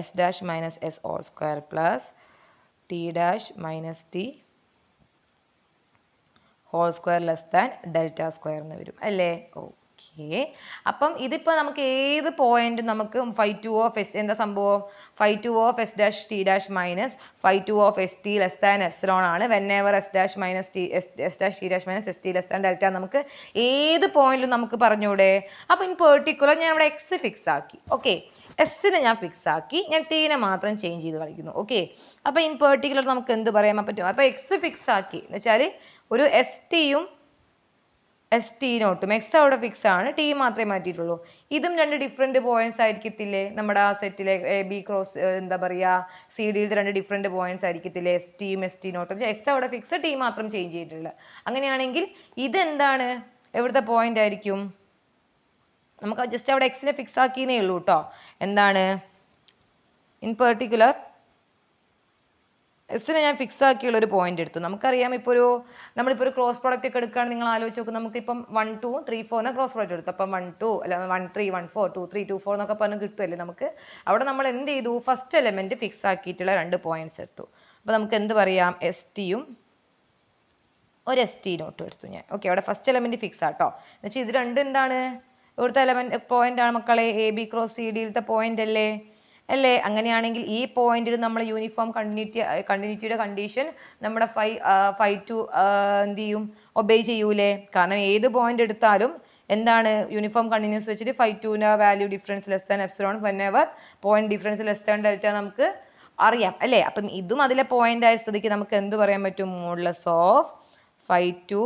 S dash minus S whole square plus T dash minus T whole square less than delta square എന്ന് വരും അല്ലേ. ഓക്കെ, അപ്പം ഇതിപ്പോൾ നമുക്ക് ഏത് പോയിന്റും നമുക്ക് ഫൈ ടു ഓഫ് എസ് എന്താ സംഭവം, phi two of s dash t dash minus phi two of S t less than epsilon ആണ്. Whenever s dash minus t s dash t dash minus S t less than delta നമുക്ക് ഏത് പോയിന്റിലും നമുക്ക് പറഞ്ഞൂടെ. അപ്പോൾ in particular ഞാൻ ഇവിടെ X fix ആക്കി. ഓക്കെ, എസ്സിനെ ഞാൻ ഫിക്സ് ആക്കി, ഞാൻ ടീനെ മാത്രം ചേഞ്ച് ചെയ്ത് കളിക്കുന്നു. ഓക്കെ, അപ്പോൾ ഇൻ പെർട്ടിക്കുലർ നമുക്ക് എന്ത് പറയാൻ പറ്റും, അപ്പോൾ എക്സ് ഫിക്സ് ആക്കി എന്ന് വെച്ചാൽ ഒരു എസ് ടിയും എസ് ടി നോട്ടും, എക്സ് അവിടെ ഫിക്സ് ആണ്, ടി മാത്രമേ മാറ്റിയിട്ടുള്ളൂ. ഇതും രണ്ട് ഡിഫറെൻറ്റ് പോയിന്റ്സ് ആയിരിക്കത്തില്ലേ നമ്മുടെ ആ സെറ്റിലെ എ ബി ക്രോസ് എന്താ പറയുക സി ഡിയിൽ രണ്ട് ഡിഫറെൻറ്റ് പോയിന്റ്സ് ആയിരിക്കത്തില്ലേ, എസ് ടിയും എസ് ടി നോട്ടും. എക്സ് അവിടെ ഫിക്സ്, ടി മാത്രം ചേഞ്ച് ചെയ്തിട്ടുള്ള. അങ്ങനെയാണെങ്കിൽ ഇതെന്താണ്, എവിടുത്തെ പോയിന്റ് ആയിരിക്കും, നമുക്ക് ജസ്റ്റ് അവിടെ എക്സിനെ ഫിക്സ് ആക്കിയേ ഉള്ളൂ കേട്ടോ. എന്താണ് ഇൻ പെർട്ടിക്കുലർ എസ്സിനെ ഞാൻ ഫിക്സ് ആക്കിയുള്ള ഒരു പോയിന്റ് എടുത്തു. നമുക്കറിയാം ഇപ്പോൾ നമ്മളിപ്പോൾ ഒരു ക്രോസ് പ്രോഡക്റ്റ് ഒക്കെ എടുക്കുകയാണെങ്കിൽ നിങ്ങൾ ആലോചിച്ച് നോക്കും, നമുക്കിപ്പം 1 2 3 4 ക്രോസ് പ്രോഡക്റ്റ് എടുത്തു. അപ്പം 1 2 അല്ല 1 3 1 4 2 3 2 4 എന്നൊക്കെ പറഞ്ഞ് കിട്ടുമല്ലേ നമുക്ക്. അവിടെ നമ്മൾ എന്ത് ചെയ്തു, ഫസ്റ്റ് എലമെന്റ് ഫിക്സ് ആക്കിയിട്ടുള്ള രണ്ട് പോയിന്റ്സ് എടുത്തു. അപ്പോൾ നമുക്ക് എന്ത് പറയാം, എസ് ടിയും ഒരു എസ് ടി നോട്ടും എടുത്തു ഞാൻ. ഓക്കെ, അവിടെ ഫസ്റ്റ് എലമെന്റ് ഫിക്സ് ആട്ടോ. എന്ന് വെച്ചാൽ ഇത് രണ്ടും എന്താണ്, ഇവിടുത്തെ എലമെന്റ് പോയിന്റ് ആണ് മക്കളെ, എ ബി ക്രോസ് സി ഡിയിലത്തെ പോയിന്റ് അല്ലേ. അങ്ങനെയാണെങ്കിൽ ഈ പോയിന്റിൽ നമ്മൾ യൂണിഫോം കണ്ടിന്യൂറ്റിയുടെ കണ്ടീഷൻ നമ്മുടെ ഫൈ ടു എന്ത് ചെയ്യും, ഒബേ ചെയ്യൂലേ. കാരണം ഏത് പോയിന്റ് എടുത്താലും എന്താണ് യൂണിഫോം കണ്ടിന്യൂസ് വെച്ചിട്ട് ഫൈ ടുവിൻ്റെ value difference less than epsilon whenever point difference less than delta നമുക്ക് അറിയാം അല്ലേ. അപ്പം ഇതും അതിലെ പോയിന്റ് ആയ സ്ഥിതിക്ക് നമുക്ക് എന്ത് പറയാൻ പറ്റും, modulus of phi two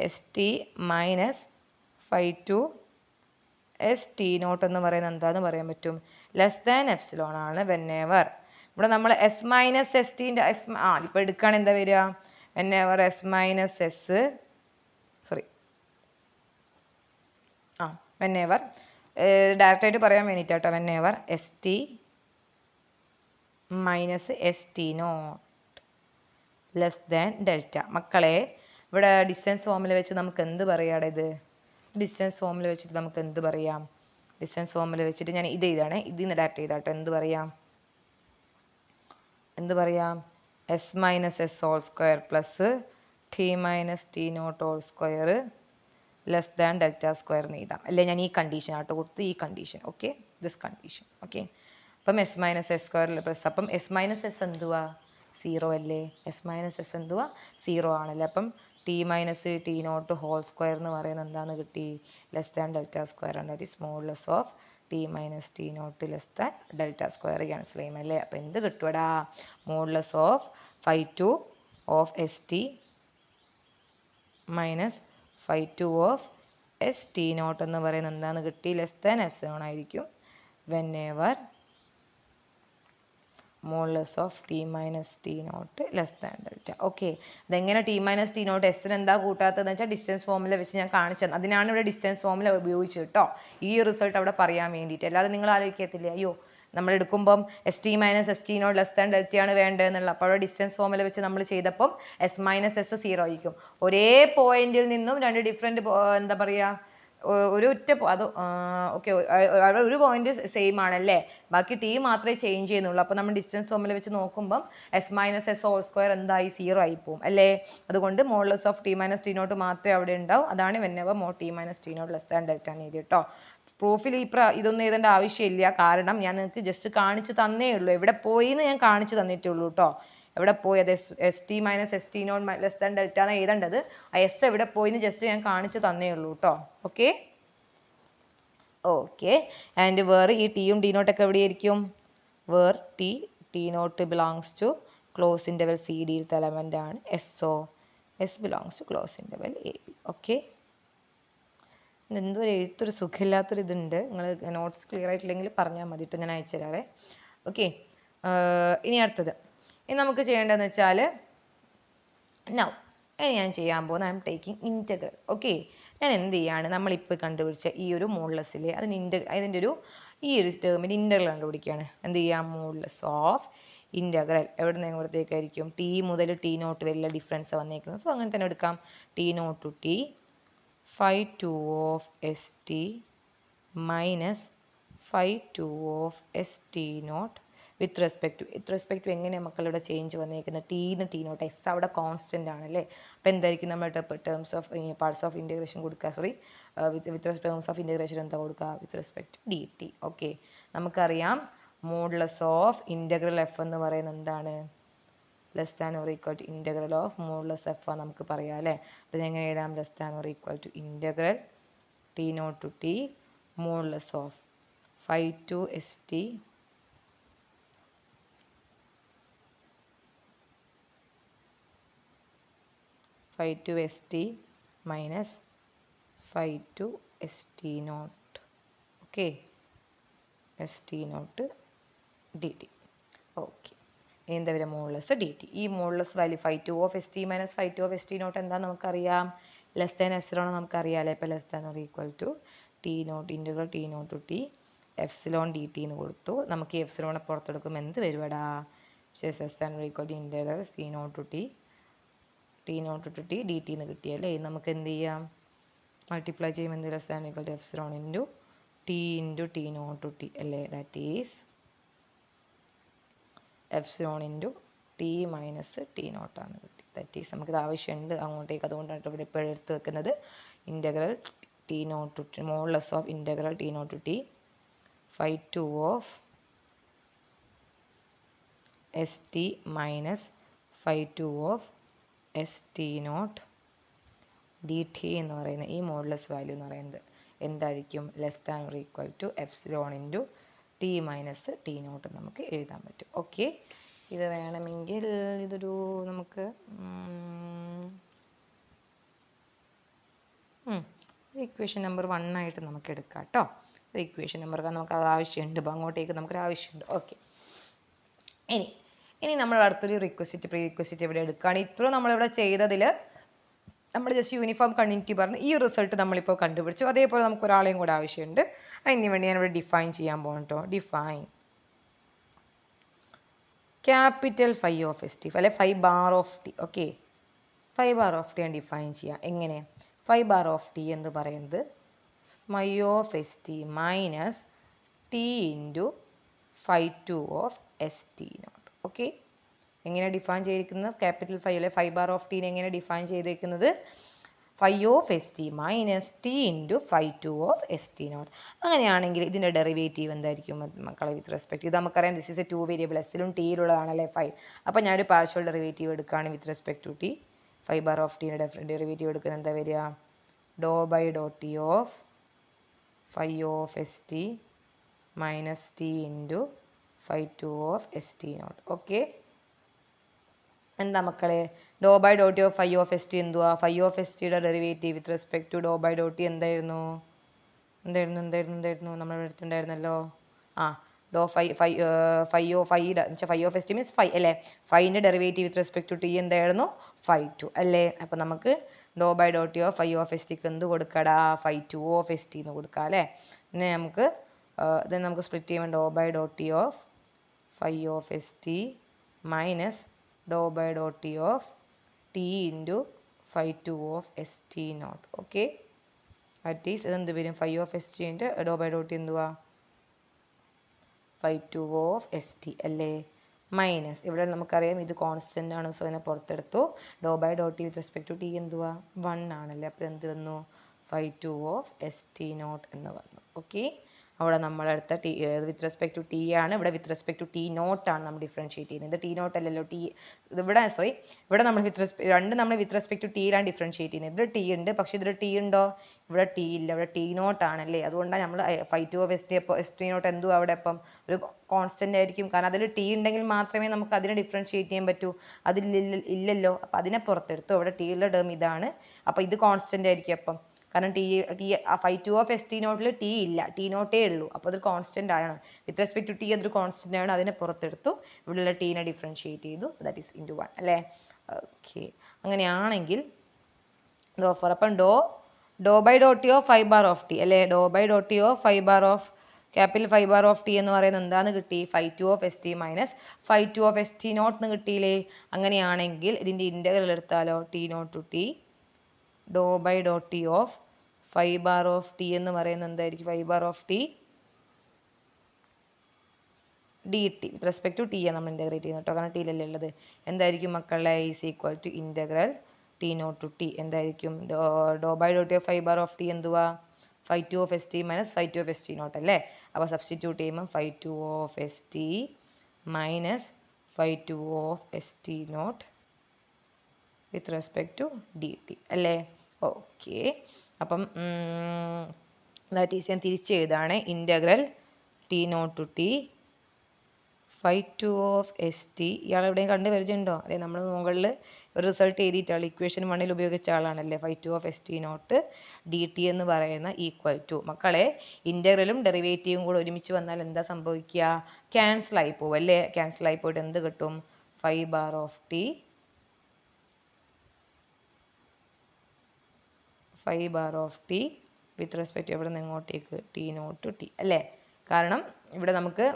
S T minus phi two S T naught എന്ന് പറയുന്നത് എന്താണെന്ന് പറയാൻ പറ്റും, ലെസ് ദാൻ എപ്സിലോൺ ആണ് വെനെവർ. ഇവിടെ നമ്മൾ എസ് മൈനസ് എസ് ടീൻ്റെ ഇപ്പോൾ എടുക്കുകയാണെങ്കിൽ എന്താ വരിക, whenever s minus s whenever ഡയറക്റ്റായിട്ട് പറയാൻ വേണ്ടിയിട്ടാട്ടോ, whenever s T minus S T naught less than delta. മക്കളെ ഇവിടെ ഡിസ്റ്റൻസ് ഫോമിൽ വെച്ച് നമുക്ക് എന്ത് പറയാം, ഇത് ഡിസ്റ്റൻസ് ഫോമിൽ വെച്ചിട്ട് നമുക്ക് എന്ത് പറയാം, ഡിസ്റ്റൻസ് ഫോമിൽ വെച്ചിട്ട് ഞാൻ ഇത് ചെയ്താണ്, ഇതിൽ നിന്ന് ഡയറക്റ്റ് ചെയ്താട്ടോ എന്ത് പറയാം s minus S whole square plus t minus T naught whole square less than delta square എന്ന് എഴുതാം അല്ലേ. ഞാൻ ഈ കണ്ടീഷൻ ആട്ടോ കൊടുത്ത്, ഈ condition. Okay, this condition. Okay, അപ്പം s minus s square plus, അപ്പം എസ് മൈനസ് എസ് എന്തുവാ, 0 അല്ലേ. എസ് മൈനസ് എസ് എന്തുവാ, 0 ആണല്ലേ. അപ്പം t minus T naught whole square എന്ന് പറയുന്നത് എന്താണെന്ന് കിട്ടി, ലെസ് ദാൻ ഡെൽറ്റ സ്ക്വയർ ആണ്. That is modulus of T minus T naught less than delta square cancel ചെയ്യും അല്ലേ. അപ്പോൾ എന്ത് കിട്ടുവടാ, modulus of phi two of S T minus phi two of S T naught എന്ന് പറയുന്നത് എന്താണെന്ന് കിട്ടി, ലെസ് ദാൻ എപ്സിലോൺ ആയിരിക്കും whenever modulus of T minus T naught less than delta. Okay, അതെങ്ങനെ ടി മൈനസ് ടി നോട്ട് എസ്സിന് എന്താ കൂട്ടാത്തതെന്ന് വെച്ചാൽ distance ഫോമിൽ വെച്ച് ഞാൻ കാണിച്ചത്, അതിനാണ് ഇവിടെ ഡിസ്റ്റൻസ് ഫോമിൽ ഉപയോഗിച്ചത് കേട്ടോ, ഈ റിസൾട്ട് അവിടെ പറയാൻ വേണ്ടിയിട്ട്. അല്ലാതെ നിങ്ങൾ ആലോചിക്കത്തില്ലേ, അയ്യോ നമ്മൾ എടുക്കുമ്പം s T minus S T naught less than ഡെൽറ്റയാണ് വേണ്ടതെന്നുള്ള. അപ്പോൾ അവിടെ ഡിസ്റ്റൻസ് ഫോമിൽ വെച്ച് നമ്മൾ ചെയ്തപ്പം എസ് മൈനസ് എസ് 0 ആയിരിക്കും. ഒരേ പോയിന്റിൽ നിന്നും രണ്ട് ഡിഫറെൻറ്റ് എന്താ പറയുക ഓക്കെ ഒരു പോയിന്റ് സെയിം ആണല്ലേ, ബാക്കി ടി മാത്രമേ ചേഞ്ച് ചെയ്യുന്നുള്ളൂ. അപ്പോൾ നമ്മൾ ഡിസ്റ്റൻസ് ഫോമിൽ വെച്ച് നോക്കുമ്പം S minus S whole square എന്തായി, 0 ആയി പോകും അല്ലേ. അതുകൊണ്ട് modulus of T minus T naught മാത്രമേ അവിടെ ഉണ്ടാവും. അതാണ് whenever T minus T naught less than delta എന്ന് എഴുതി കേട്ടോ. പ്രൂഫിൽ ഇതൊന്നും എഴുതേണ്ട ആവശ്യമില്ല, കാരണം ഞാൻ നിങ്ങൾക്ക് ജസ്റ്റ് കാണിച്ചു തന്നേ ഉള്ളൂ. എവിടെ പോയി എന്ന് ഞാൻ കാണിച്ചു തന്നിട്ടേ ഉള്ളൂ കേട്ടോ. എവിടെ പോയി, അത് S T minus S T naught less than delta ആണ് എഴുതേണ്ടത്. ആ എസ് എവിടെ പോയിന്ന് ജസ്റ്റ് ഞാൻ കാണിച്ചു തന്നേ ഉള്ളൂ കേട്ടോ. ഓക്കെ ഓക്കെ ആൻഡ് വേർ ഈ ടിയും ടി നോട്ടൊക്കെ എവിടെയായിരിക്കും, where t naught belongs to close interval c ഡിയിലത്തെ എലമെൻ്റ് ആണ് എസ്. ഒ s belongs to close interval A b. Okay എന്തോ എഴുത്തൊരു സുഖമില്ലാത്തൊരു ഇതുണ്ട്. നിങ്ങൾ നോട്ട്സ് ക്ലിയർ ആയിട്ടില്ലെങ്കിൽ പറഞ്ഞാൽ മതി കേട്ടോ, ഞാൻ അയച്ചു തരാവേ. ഓക്കെ, ഇനി അടുത്തത്. ഇനി നമുക്ക് ചെയ്യേണ്ടതെന്ന് വെച്ചാൽ നൗ ഇനി ഞാൻ ചെയ്യാൻ പോകുന്നത് I am taking integral. Okay, ഞാൻ എന്ത് ചെയ്യാണ്, നമ്മളിപ്പോൾ കണ്ടുപിടിച്ച ഈ ഒരു മോഡുലസിൽ അതിൻ്റെ ഒരു ഈ ഒരു ടേമിൻ്റെ ഇൻറ്റഗ്രൽ കണ്ടുപിടിക്കുകയാണ്. എന്ത് ചെയ്യാം, മോഡുലസ് ഓഫ് ഇൻറ്റഗ്രൽ എവിടെ നിന്ന് എവിടത്തേക്കായിരിക്കും, ടി മുതൽ ടി നോട്ട് വരെയുള്ള ഡിഫറൻസ് വന്നേക്കുന്നത്. സോ അങ്ങനെ തന്നെ എടുക്കാം, T naught to T phi 2 of st minus phi 2 of st naught with respect to എങ്ങനെയാണ് മക്കളുടെ ചേഞ്ച് വന്നേക്കുന്നത്, ടീന്ന് ടി നോട്ട്, എസ് അവിടെ കോൺസ്റ്റൻ്റ് ആണല്ലേ. അപ്പോൾ എന്തായിരിക്കും നമ്മൾ terms of parts of integration കൊടുക്കുക, sorry with terms of integration എന്താ കൊടുക്കുക, with respect to D t. Okay, നമുക്കറിയാം മോഡുലസ് ഓഫ് ഇൻറ്റഗ്രൽ എഫ് എന്ന് പറയുന്നത് എന്താണ്, less than or equal to integral of modulus f നമുക്ക് പറയാം അല്ലേ. അപ്പോൾ എങ്ങനെ എഴുതാം, less than or equal to integral T naught to T modulus of phi 2 st phi 2 st minus phi 2 st naught. Okay, st naught dt. Okay, എന്താ വരിക, modulus d t. ഈ modulus value phi 2 of st minus phi 2 of st naught എന്താ നമുക്കറിയാം, less than epsilon നമുക്കറിയാം അല്ലേ. ഇപ്പോൾ less than or equal to T naught integral T naught to t epsilon d T എന്ന് കൊടുത്തു. നമുക്ക് ഈ എപ്സിലോണെ പുറത്തെടുക്കുമ്പോൾ എന്ത് വരുവാടാ, less than or equal to integral c naught to t t naught to t D T എന്ന് കിട്ടിയല്ലേ. നമുക്ക് എന്ത് ചെയ്യാം, മൾട്ടിപ്ലൈ ചെയ്യുമ്പോൾ എന്ത്, less than equal to epsilon into t naught to t അല്ലേ. That is epsilon into T minus T നോട്ടാണ് കിട്ടി. ദാറ്റ് ഈസ് നമുക്കിത് ആവശ്യമുണ്ട് അങ്ങോട്ടേക്ക്, അതുകൊണ്ടാണ് ഇവിടെ ഇപ്പോൾ എടുത്ത് വെക്കുന്നത്. Integral T naught to T modulus of integral T naught to T phi 2 of S T minus phi 2 of S T naught D T എന്ന് പറയുന്ന ഈ മോഡുലസ് വാല്യൂ എന്ന് പറയുന്നത് എന്തായിരിക്കും, less than or equal to epsilon into T minus T naught നമുക്ക് എഴുതാൻ പറ്റും. Okay, ഇത് വേണമെങ്കിൽ ഇതൊരു നമുക്ക് ഇക്വേഷൻ നമ്പർ 1 ആയിട്ട് നമുക്ക് എടുക്കാം കേട്ടോ. ഇക്വേഷൻ നമ്പർ നമുക്ക് അത് ആവശ്യമുണ്ട്, അപ്പോൾ അങ്ങോട്ടേക്ക് നമുക്കൊരു ആവശ്യമുണ്ട്. ഓക്കെ, ഇനി നമ്മൾ അടുത്തൊരു പ്രീ റിക്വസിറ്റ് ഇവിടെ എടുക്കുകയാണ്. ഇത്രയും നമ്മളിവിടെ ചെയ്തതിൽ നമ്മൾ ജസ്റ്റ് യൂണിഫോം കണ്ടിന്യൂറ്റി പറഞ്ഞ് ഈ റിസൾട്ട് നമ്മളിപ്പോൾ കണ്ടുപിടിച്ചു. അതേപോലെ നമുക്ക് ഒരാളെയും കൂടെ ആവശ്യമുണ്ട്. അതിന് വേണ്ടി ഞാനിവിടെ ഡിഫൈൻ ചെയ്യാൻ പോകും കേട്ടോ. Define capital phi of S t അല്ലെ phi bar of t. Okay, phi bar of t ഞാൻ ഡിഫൈൻ ചെയ്യാം. എങ്ങനെ, ഫൈ ബാർ ഓഫ് ടി എന്ന് പറയുന്നത് phi of S T minus T into phi 2 of S T naught. Okay, എങ്ങനെ define ചെയ്തിരിക്കുന്നത്, capital phi അല്ലെ phi bar of ടീനെ എങ്ങനെ ഡിഫൈൻ ചെയ്തേക്കുന്നത്, phi of S T minus T into phi 2 of S T not. അങ്ങനെയാണെങ്കിൽ ഇതിൻ്റെ derivative എന്തായിരിക്കും മക്കളെ, വിത്ത് റെസ്പെക്ട് ഇത് നമുക്കറിയാം ദിസ് ഈസ് എ 2 വേരിയബിൾ, എസ്സിലും ടിയിലുള്ളതാണല്ലേ ഫൈ. അപ്പോൾ ഞാനൊരു പാർഷ്യൽ ഡെറിവേറ്റീവ് എടുക്കുകയാണ് with respect to T. Phi bar of ടീൻ്റെ ഡെറിവേറ്റീവ് എടുക്കുന്നത് എന്താ വരിക, do by Dr T of phi of S T minus T into phi 2 of S T naught. Okay, എന്താ മക്കളെ, do by Dr T of phi of S t എന്തുവാ, phi of s ടിയുടെ derivative with respect to do by Dr t എന്തായിരുന്നു നമ്മൾ എടുത്തിട്ടുണ്ടായിരുന്നല്ലോ. Do phi of S t means phi അല്ലേ. ഫൈൻ്റെ derivative with respect to t എന്തായിരുന്നു, phi 2 അല്ലേ. അപ്പോൾ നമുക്ക് do by Dr T of phi of s ടിക്ക് എന്ത് കൊടുക്കടാ, ഫൈ 2 ഓഫ് എസ് ടി എന്ന് കൊടുക്കാം അല്ലേ. പിന്നെ നമുക്ക് സ്പ്ലിറ്റ് ചെയ്യുമ്പോൾ do by Dr T of phi of S T minus do by Dr T of t into phi 2 of S T naught. Okay, that is ഇതെന്ത് വരും, ഫൈ ഓഫ് എസ് ടിൻ്റെ do by Dr t എന്തുവാ, phi 2 of S T അല്ലേ, minus ഇവിടെ നമുക്കറിയാം ഇത് constant ആണ്, so അതിനെ പുറത്തെടുത്തു. Do by Dr t with respect to t എന്തുവാ, 1 ആണല്ലേ. അപ്പോൾ എന്ത് വന്നു, phi 2 of S T naught എന്ന് വന്നു. ഓക്കെ, അവിടെ നമ്മളെടുത്ത t with respect to T ആണ്, ഇവിടെ വിത്ത് റെസ്പെക്ട് ടു ടി നോട്ടാണ് നമ്മൾ ഡിഫറൻഷ്യേറ്റ് ചെയ്യുന്നത്. ടി നോട്ട് അല്ലല്ലോ, ടി ഇവിടെ ഇവിടെ നമ്മൾ നമ്മൾ വിത്ത് റെസ്പെക്ട് ടു ടിയിലാണ് ഡിഫറൻഷ്യേറ്റ് ചെയ്യുന്നത്. ഇതിൽ ടി ഉണ്ട്, പക്ഷേ ഇതിൽ ടി ഉണ്ടോ, ഇവിടെ ടി ഇല്ല, ഇവിടെ ടി നോട്ട് ആണല്ലേ. അതുകൊണ്ടാണ് നമ്മൾ phi 2 of S T naught എന്തും അവിടെ അപ്പം ഒരു കോൺസ്റ്റൻ്റ് ആയിരിക്കും. കാരണം അതിൽ ടി ഉണ്ടെങ്കിൽ മാത്രമേ നമുക്ക് അതിനെ ഡിഫറൻഷ്യേറ്റ് ചെയ്യാൻ പറ്റൂ, അതിൽ ഇല്ലല്ലോ. അപ്പോൾ അതിനെ പുറത്തെടുത്തു, അവിടെ ടിയുടെ ടേം ഇതാണ്, അപ്പോൾ ഇത് കോൺസ്റ്റൻ്റ് ആയിരിക്കും അപ്പം. കാരണം phi two of S T നോട്ടിൽ ടി ഇല്ല, ടി നോട്ടേ ഉള്ളൂ. അപ്പോൾ അത് കോൺസ്റ്റന്റ് ആണ്. വിത്ത് റെസ്പെക്ട് ടു ടി അതൊരു കോൺസ്റ്റന്റ് ആണ്, അതിനെ പുറത്തെടുത്തു, ഇവിടെയുള്ള ടീനെ ഡിഫറൻഷിയേറ്റ് ചെയ്തു, ദാറ്റ് ഈസ് ഇൻറ്റു 1 അല്ലേ. ഓക്കെ, അങ്ങനെയാണെങ്കിൽ ഓഫർ അപ്പം ഡോ by Dr T of phi bar of T അല്ലേ, ഡോ by Dr T of phi bar of capital phi bar of T എന്ന് പറയുന്നത് എന്താന്ന് കിട്ടി, phi two of S T minus phi two of S T naught എന്ന് കിട്ടിയില്ലേ. അങ്ങനെയാണെങ്കിൽ ഇതിൻ്റെ ഇൻ്റഗ്രൽ എടുത്താലോ, T naught to T do by Dr T of phi bar of T എന്ന് പറയുന്നത് എന്തായിരിക്കും, phi bar of T D T with respect to T ആണ് നമ്മൾ ഇൻ്റഗ്രേറ്റ് ചെയ്യുന്നത് കേട്ടോ, കാരണം ടിയിലല്ലേ ഉള്ളത്. എന്തായിരിക്കും മക്കളെ, is equal to integral T naught to T എന്തായിരിക്കും, ഡോ by Dr T of phi bar of T എന്തുവാ, phi two of S T minus phi two of S T naught അല്ലേ. അപ്പോൾ സബ്സ്റ്റിറ്റ്യൂട്ട് ചെയ്യുമ്പോൾ phi two of S T minus phi two of S T naught with respect to D T അല്ലേ. Okay, അപ്പം that is ഞാൻ തിരിച്ച് എഴുതാണ്, integral T naught to T phi two of S T. ഇയാൾ എവിടെയും കണ്ടു പരിചയമുണ്ടോ? അതെ, നമ്മൾ മുകളിൽ ഒരു റിസൾട്ട് എഴുതിയിട്ടാണ്, ഇക്വേഷൻ 1 ഉപയോഗിച്ച ആളാണല്ലേ. Phi two of S T naught D T എന്ന് പറയുന്ന ഈക്വൽ ടു, മക്കളെ ഇൻ്റഗ്രലും ഡെറിവേറ്റീവും കൂടെ ഒരുമിച്ച് വന്നാൽ എന്താ സംഭവിക്കുക, ക്യാൻസൽ ആയി പോകും അല്ലേ. ക്യാൻസൽ ആയി പോയിട്ട് എന്ത് കിട്ടും, phi bar of T with respect എവിടെ നിന്ന് ഇങ്ങോട്ടേക്ക്, ടി നോട്ട് ടു ടി അല്ലേ. കാരണം ഇവിടെ നമുക്ക്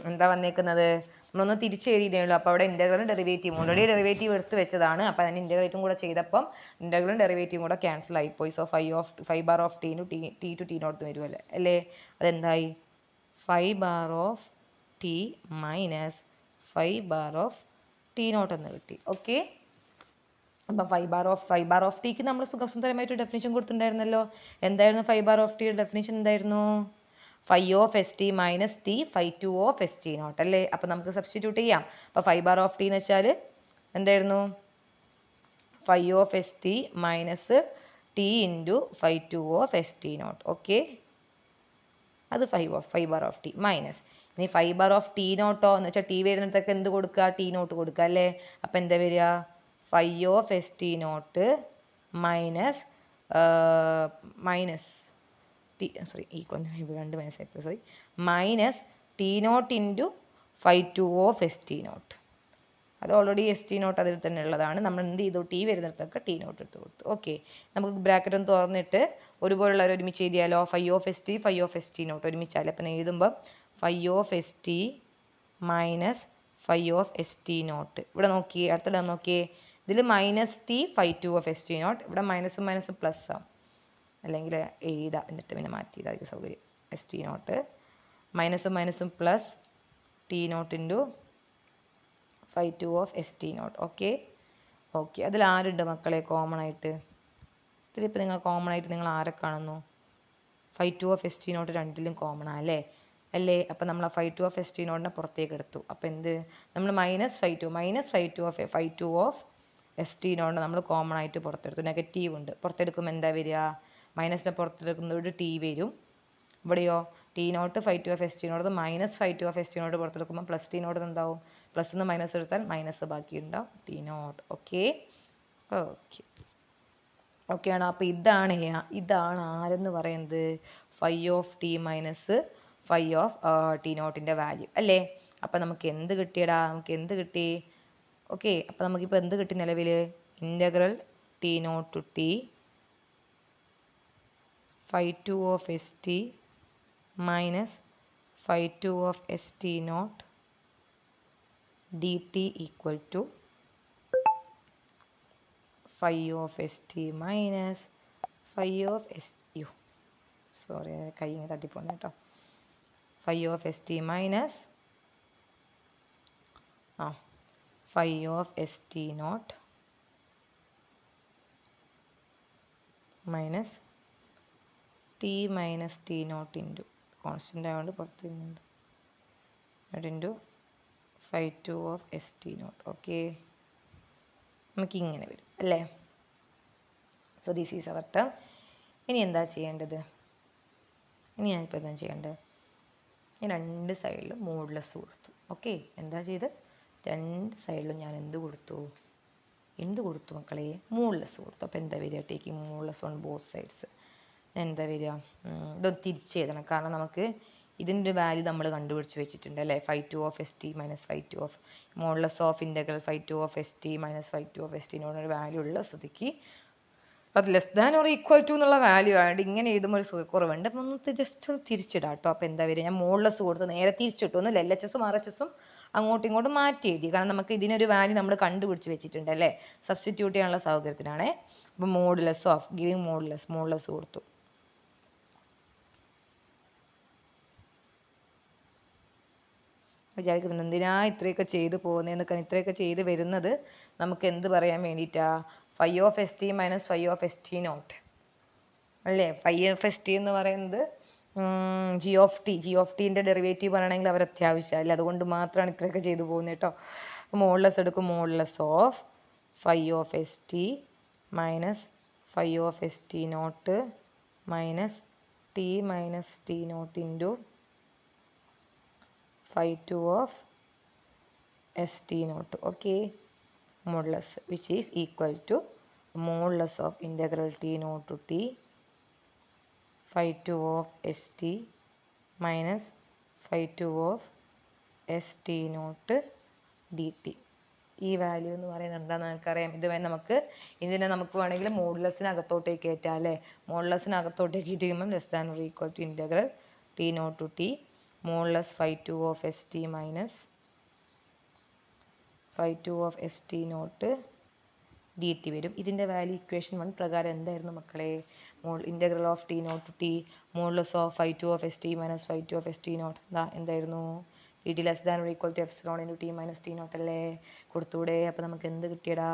എന്താ വന്നേക്കുന്നത്, നമ്മളൊന്ന് തിരിച്ച് എഴുതിയതേ ഉള്ളൂ. അപ്പോൾ അവിടെ ഇൻ്റഗ്രലും ഡെറിവേറ്റീവും ഓൾറെഡി ഡെറിവേറ്റീവ് എടുത്ത് വെച്ചതാണ്. അപ്പോൾ അതിന് ഇൻ്റഗ്രേറ്റും കൂടെ ചെയ്തപ്പം ഇൻ്റഗ്രലും ഡെറിവേറ്റീവും കൂടെ ക്യാൻസൽ ആയിപ്പോയി. So phi bar of T to T naught വരുമല്ലേ അല്ലേ. അതെന്തായി, phi bar of T minus phi bar of T naught എന്ന് കിട്ടി. ഓക്കെ, അപ്പം ഫൈവ് ബാർ ഓഫ് ടിക്ക് നമ്മൾ സുഖസുന്ദരമായിട്ട് ഡെഫിനിഷൻ കൊടുത്തിട്ടുണ്ടായിരുന്നല്ലോ. എന്തായിരുന്നു ഫൈവ് ബാർ ഓഫ് ടിയുടെ ഡെഫിനിഷൻ എന്തായിരുന്നു, phi of S T minus T phi two of S T naught അല്ലേ. അപ്പം നമുക്ക് സബ്സ്റ്റിറ്റ്യൂട്ട് ചെയ്യാം. അപ്പോൾ ഫൈവ് ബാർ ഓഫ് ടി എന്ന് വെച്ചാൽ എന്തായിരുന്നു, phi of S T minus T into phi two of S T naught. Okay, അത് phi bar of T minus ഇനി ഫൈവ് ബാർ ഓഫ് ടി നോട്ടോ എന്ന് വെച്ചാൽ ടി വരുന്നിടത്തൊക്കെ എന്ത് കൊടുക്കുക, ടി നോട്ട് കൊടുക്കുക അല്ലേ. അപ്പം എന്താ വരിക, phi of S T naught minus T രണ്ട് minus minus T naught into phi two of S T naught. അത് ഓൾറെഡി എസ് ടി നോട്ട് അതിൽ തന്നെ ഉള്ളതാണ്. നമ്മൾ എന്ത് ചെയ്തു, ടി വരുന്നിടത്തൊക്കെ ടി നോട്ട് എടുത്ത് കൊടുത്തു. ഓക്കെ, നമുക്ക് ബ്രാക്കറ്റ് ഒന്ന് തുറന്നിട്ട് ഒരുപോലുള്ളവർ ഒരുമിച്ച് എഴുതിയാലോ, phi of S T naught ഒരുമിച്ചാലോ. അപ്പം എഴുതുമ്പോൾ phi of S T minus phi of S T naught. ഇവിടെ നോക്കിയേ, അടുത്തിടാൻ നോക്കിയേ, ഇതിൽ minus T phi two of S T naught, ഇവിടെ മൈനസും മൈനസും പ്ലസ് ആവും, അല്ലെങ്കിൽ എഴുതാം എന്നിട്ട് പിന്നെ മാറ്റി ഇതായിരിക്കും സൗകര്യം. എസ് ടി നോട്ട് മൈനസും മൈനസും plus T naught into phi two of S T naught. Okay, അതിൽ ആരുണ്ട് മക്കളെ കോമൺ ആയിട്ട്, ഇതിലിപ്പോൾ നിങ്ങൾ കോമൺ ആയിട്ട് നിങ്ങൾ ആരെ കാണുന്നു, phi two of S T naught രണ്ടിലും കോമൺ ആണല്ലേ അല്ലേ. അപ്പം നമ്മൾ ആ phi two of S T നോട്ടിനെ പുറത്തേക്ക് എടുത്തു. അപ്പോൾ എന്ത്, നമ്മൾ minus phi two of S T naught നമ്മൾ കോമൺ ആയിട്ട് പുറത്തെടുത്തു. നെഗറ്റീവ് ഉണ്ട്, പുറത്തെടുക്കുമ്പോൾ എന്താ വരിക, മൈനസിനെ പുറത്തെടുക്കുന്നതോട് ടി വരും. ഇവിടെയോ T naught phi two of S T naught minus phi two of S T naught പുറത്തെടുക്കുമ്പോൾ പ്ലസ് ടി നോട്ട് എന്താവും, പ്ലസ് നിന്ന് മൈനസ് എടുത്താൽ മൈനസ് ബാക്കി ഉണ്ടാവും, ടി നോട്ട്. ഓക്കെ ആണോ. അപ്പോൾ ഇതാണ് ആരെന്ന് പറയുന്നത്, phi of T minus phi of T നോട്ടിൻ്റെ വാല്യൂ അല്ലേ. അപ്പം നമുക്ക് എന്ത് കിട്ടിയടാ, ഓക്കെ, അപ്പോൾ നമുക്കിപ്പോൾ എന്ത് കിട്ടി നിലവിൽ, integral T naught to T phi two of S T minus phi two of S T naught D t equal to phi of S T minus phi of s u sorry കൈ തട്ടിപ്പോന്നു കേട്ടോ, phi of S T minus phi of S T naught minus t minus T naught into constant ആയതുകൊണ്ട് പുറത്ത് വരുന്നുണ്ട് into phi two of S T naught. Okay, നമുക്കിങ്ങനെ വരും അല്ലേ. So this is our term. ഇനി എന്താ ചെയ്യേണ്ടത്, ഞാനിപ്പോൾ എന്താ ചെയ്യേണ്ടത്, ഞാൻ രണ്ട് സൈഡിലും മോഡുലസ് കൊടുത്തു. ഓക്കെ, എന്താ ചെയ്ത്, രണ്ട് സൈഡിലും ഞാൻ എന്ത് കൊടുത്തു മക്കളെ, മോഡുലസ് കൊടുത്തു. അപ്പോൾ എന്താ വരിക, taking modulus on both sides, എന്താ വരിക, ഇതൊന്ന് തിരിച്ച് എഴുതണം. കാരണം നമുക്ക് ഇതിൻ്റെ വാല്യൂ നമ്മൾ കണ്ടുപിടിച്ച് വെച്ചിട്ടുണ്ട് അല്ലേ. Phi two of S T minus phi two of modulus of integral phi two of S T minus phi two of S ടിനോടൊരു വാല്യൂ ഉള്ള സ്ഥിതിക്ക് അത് less than or equal to എന്നുള്ള വാല്യൂ ആയിട്ട് ഇങ്ങനെ എഴുതുമ്പോൾ ഒരു സുഖക്കുറവുണ്ട്. അപ്പം ഒന്ന് ജസ്റ്റ് ഒന്ന് തിരിച്ചിടാം കേട്ടോ. അപ്പോൾ എന്താ വരിക, ഞാൻ മോഡുലസ് കൊടുത്ത് നേരെ തിരിച്ചിട്ടു. ഒന്നുമില്ല, എൽ എച്ച് എസും ആർ എച്ച് എസും അങ്ങോട്ടും ഇങ്ങോട്ടും മാറ്റി എഴുതി. കാരണം നമുക്ക് ഇതിനൊരു വാല്യൂ നമ്മൾ കണ്ടുപിടിച്ച് വെച്ചിട്ടുണ്ട് അല്ലേ. സബ്സ്റ്റിറ്റ്യൂട്ട് ചെയ്യാനുള്ള സൗകര്യത്തിനാണേ. അപ്പോൾ മോഡുലസ് ഓഫ് ഗിവിങ് മോഡുലസ് കൊടുത്തു. വിചാരിക്കുന്നത് എന്തിനാ ഇത്രയൊക്കെ ചെയ്ത് പോകുന്നതെന്നൊക്കെ. ഇത്രയൊക്കെ ചെയ്ത് വരുന്നത് നമുക്ക് എന്ത് പറയാൻ വേണ്ടിയിട്ടാ, phi of S T minus phi of S T naught അല്ലേ. ഫൈവ് ഓഫ് എസ് ടി എന്ന് പറയുന്നത് ജി ഓഫ് ടീൻ്റെ ഡെറിവേറ്റീവ് പറയണമെങ്കിൽ അവർ അത്യാവശ്യമല്ല. അതുകൊണ്ട് മാത്രമാണ് ഇത്രയൊക്കെ ചെയ്തു പോകുന്നത് കേട്ടോ. മോഡുലസ് എടുക്കും. Modulus of phi of S T minus phi of S T naught minus T naught into phi 2 of st naught. Okay, modulus, which is equal to modulus of integral t naught to t phi 2 of st minus phi 2 of st naught dt. ഈ value എന്ന് പറയുന്നത് എന്താണെന്ന് നമുക്കറിയാം. ഇത് നമുക്ക് ഇതിനെ നമുക്ക് വേണമെങ്കിൽ മോഡുലസിനകത്തോട്ടേക്ക് കയറ്റാം അല്ലേ. മോഡുലസിനകത്തോട്ടേക്ക് കയറ്റുമ്പോൾ less than or equal to integral T naught to T modulus phi 2 of st minus phi 2 of st naught dt വരും. ഇതിൻ്റെ വാല്യൂ ഇക്വേഷൻ 1 പ്രകാരം എന്തായിരുന്നു മക്കളെ, integral of T naught to T modulus of phi 2 of st minus phi 2 of st naught എന്തായിരുന്നു, dt less than or equal to epsilon into T minus T naught അല്ലേ. കൊടുത്തൂടെ. അപ്പോൾ നമുക്ക് എന്ത് കിട്ടിയടാ,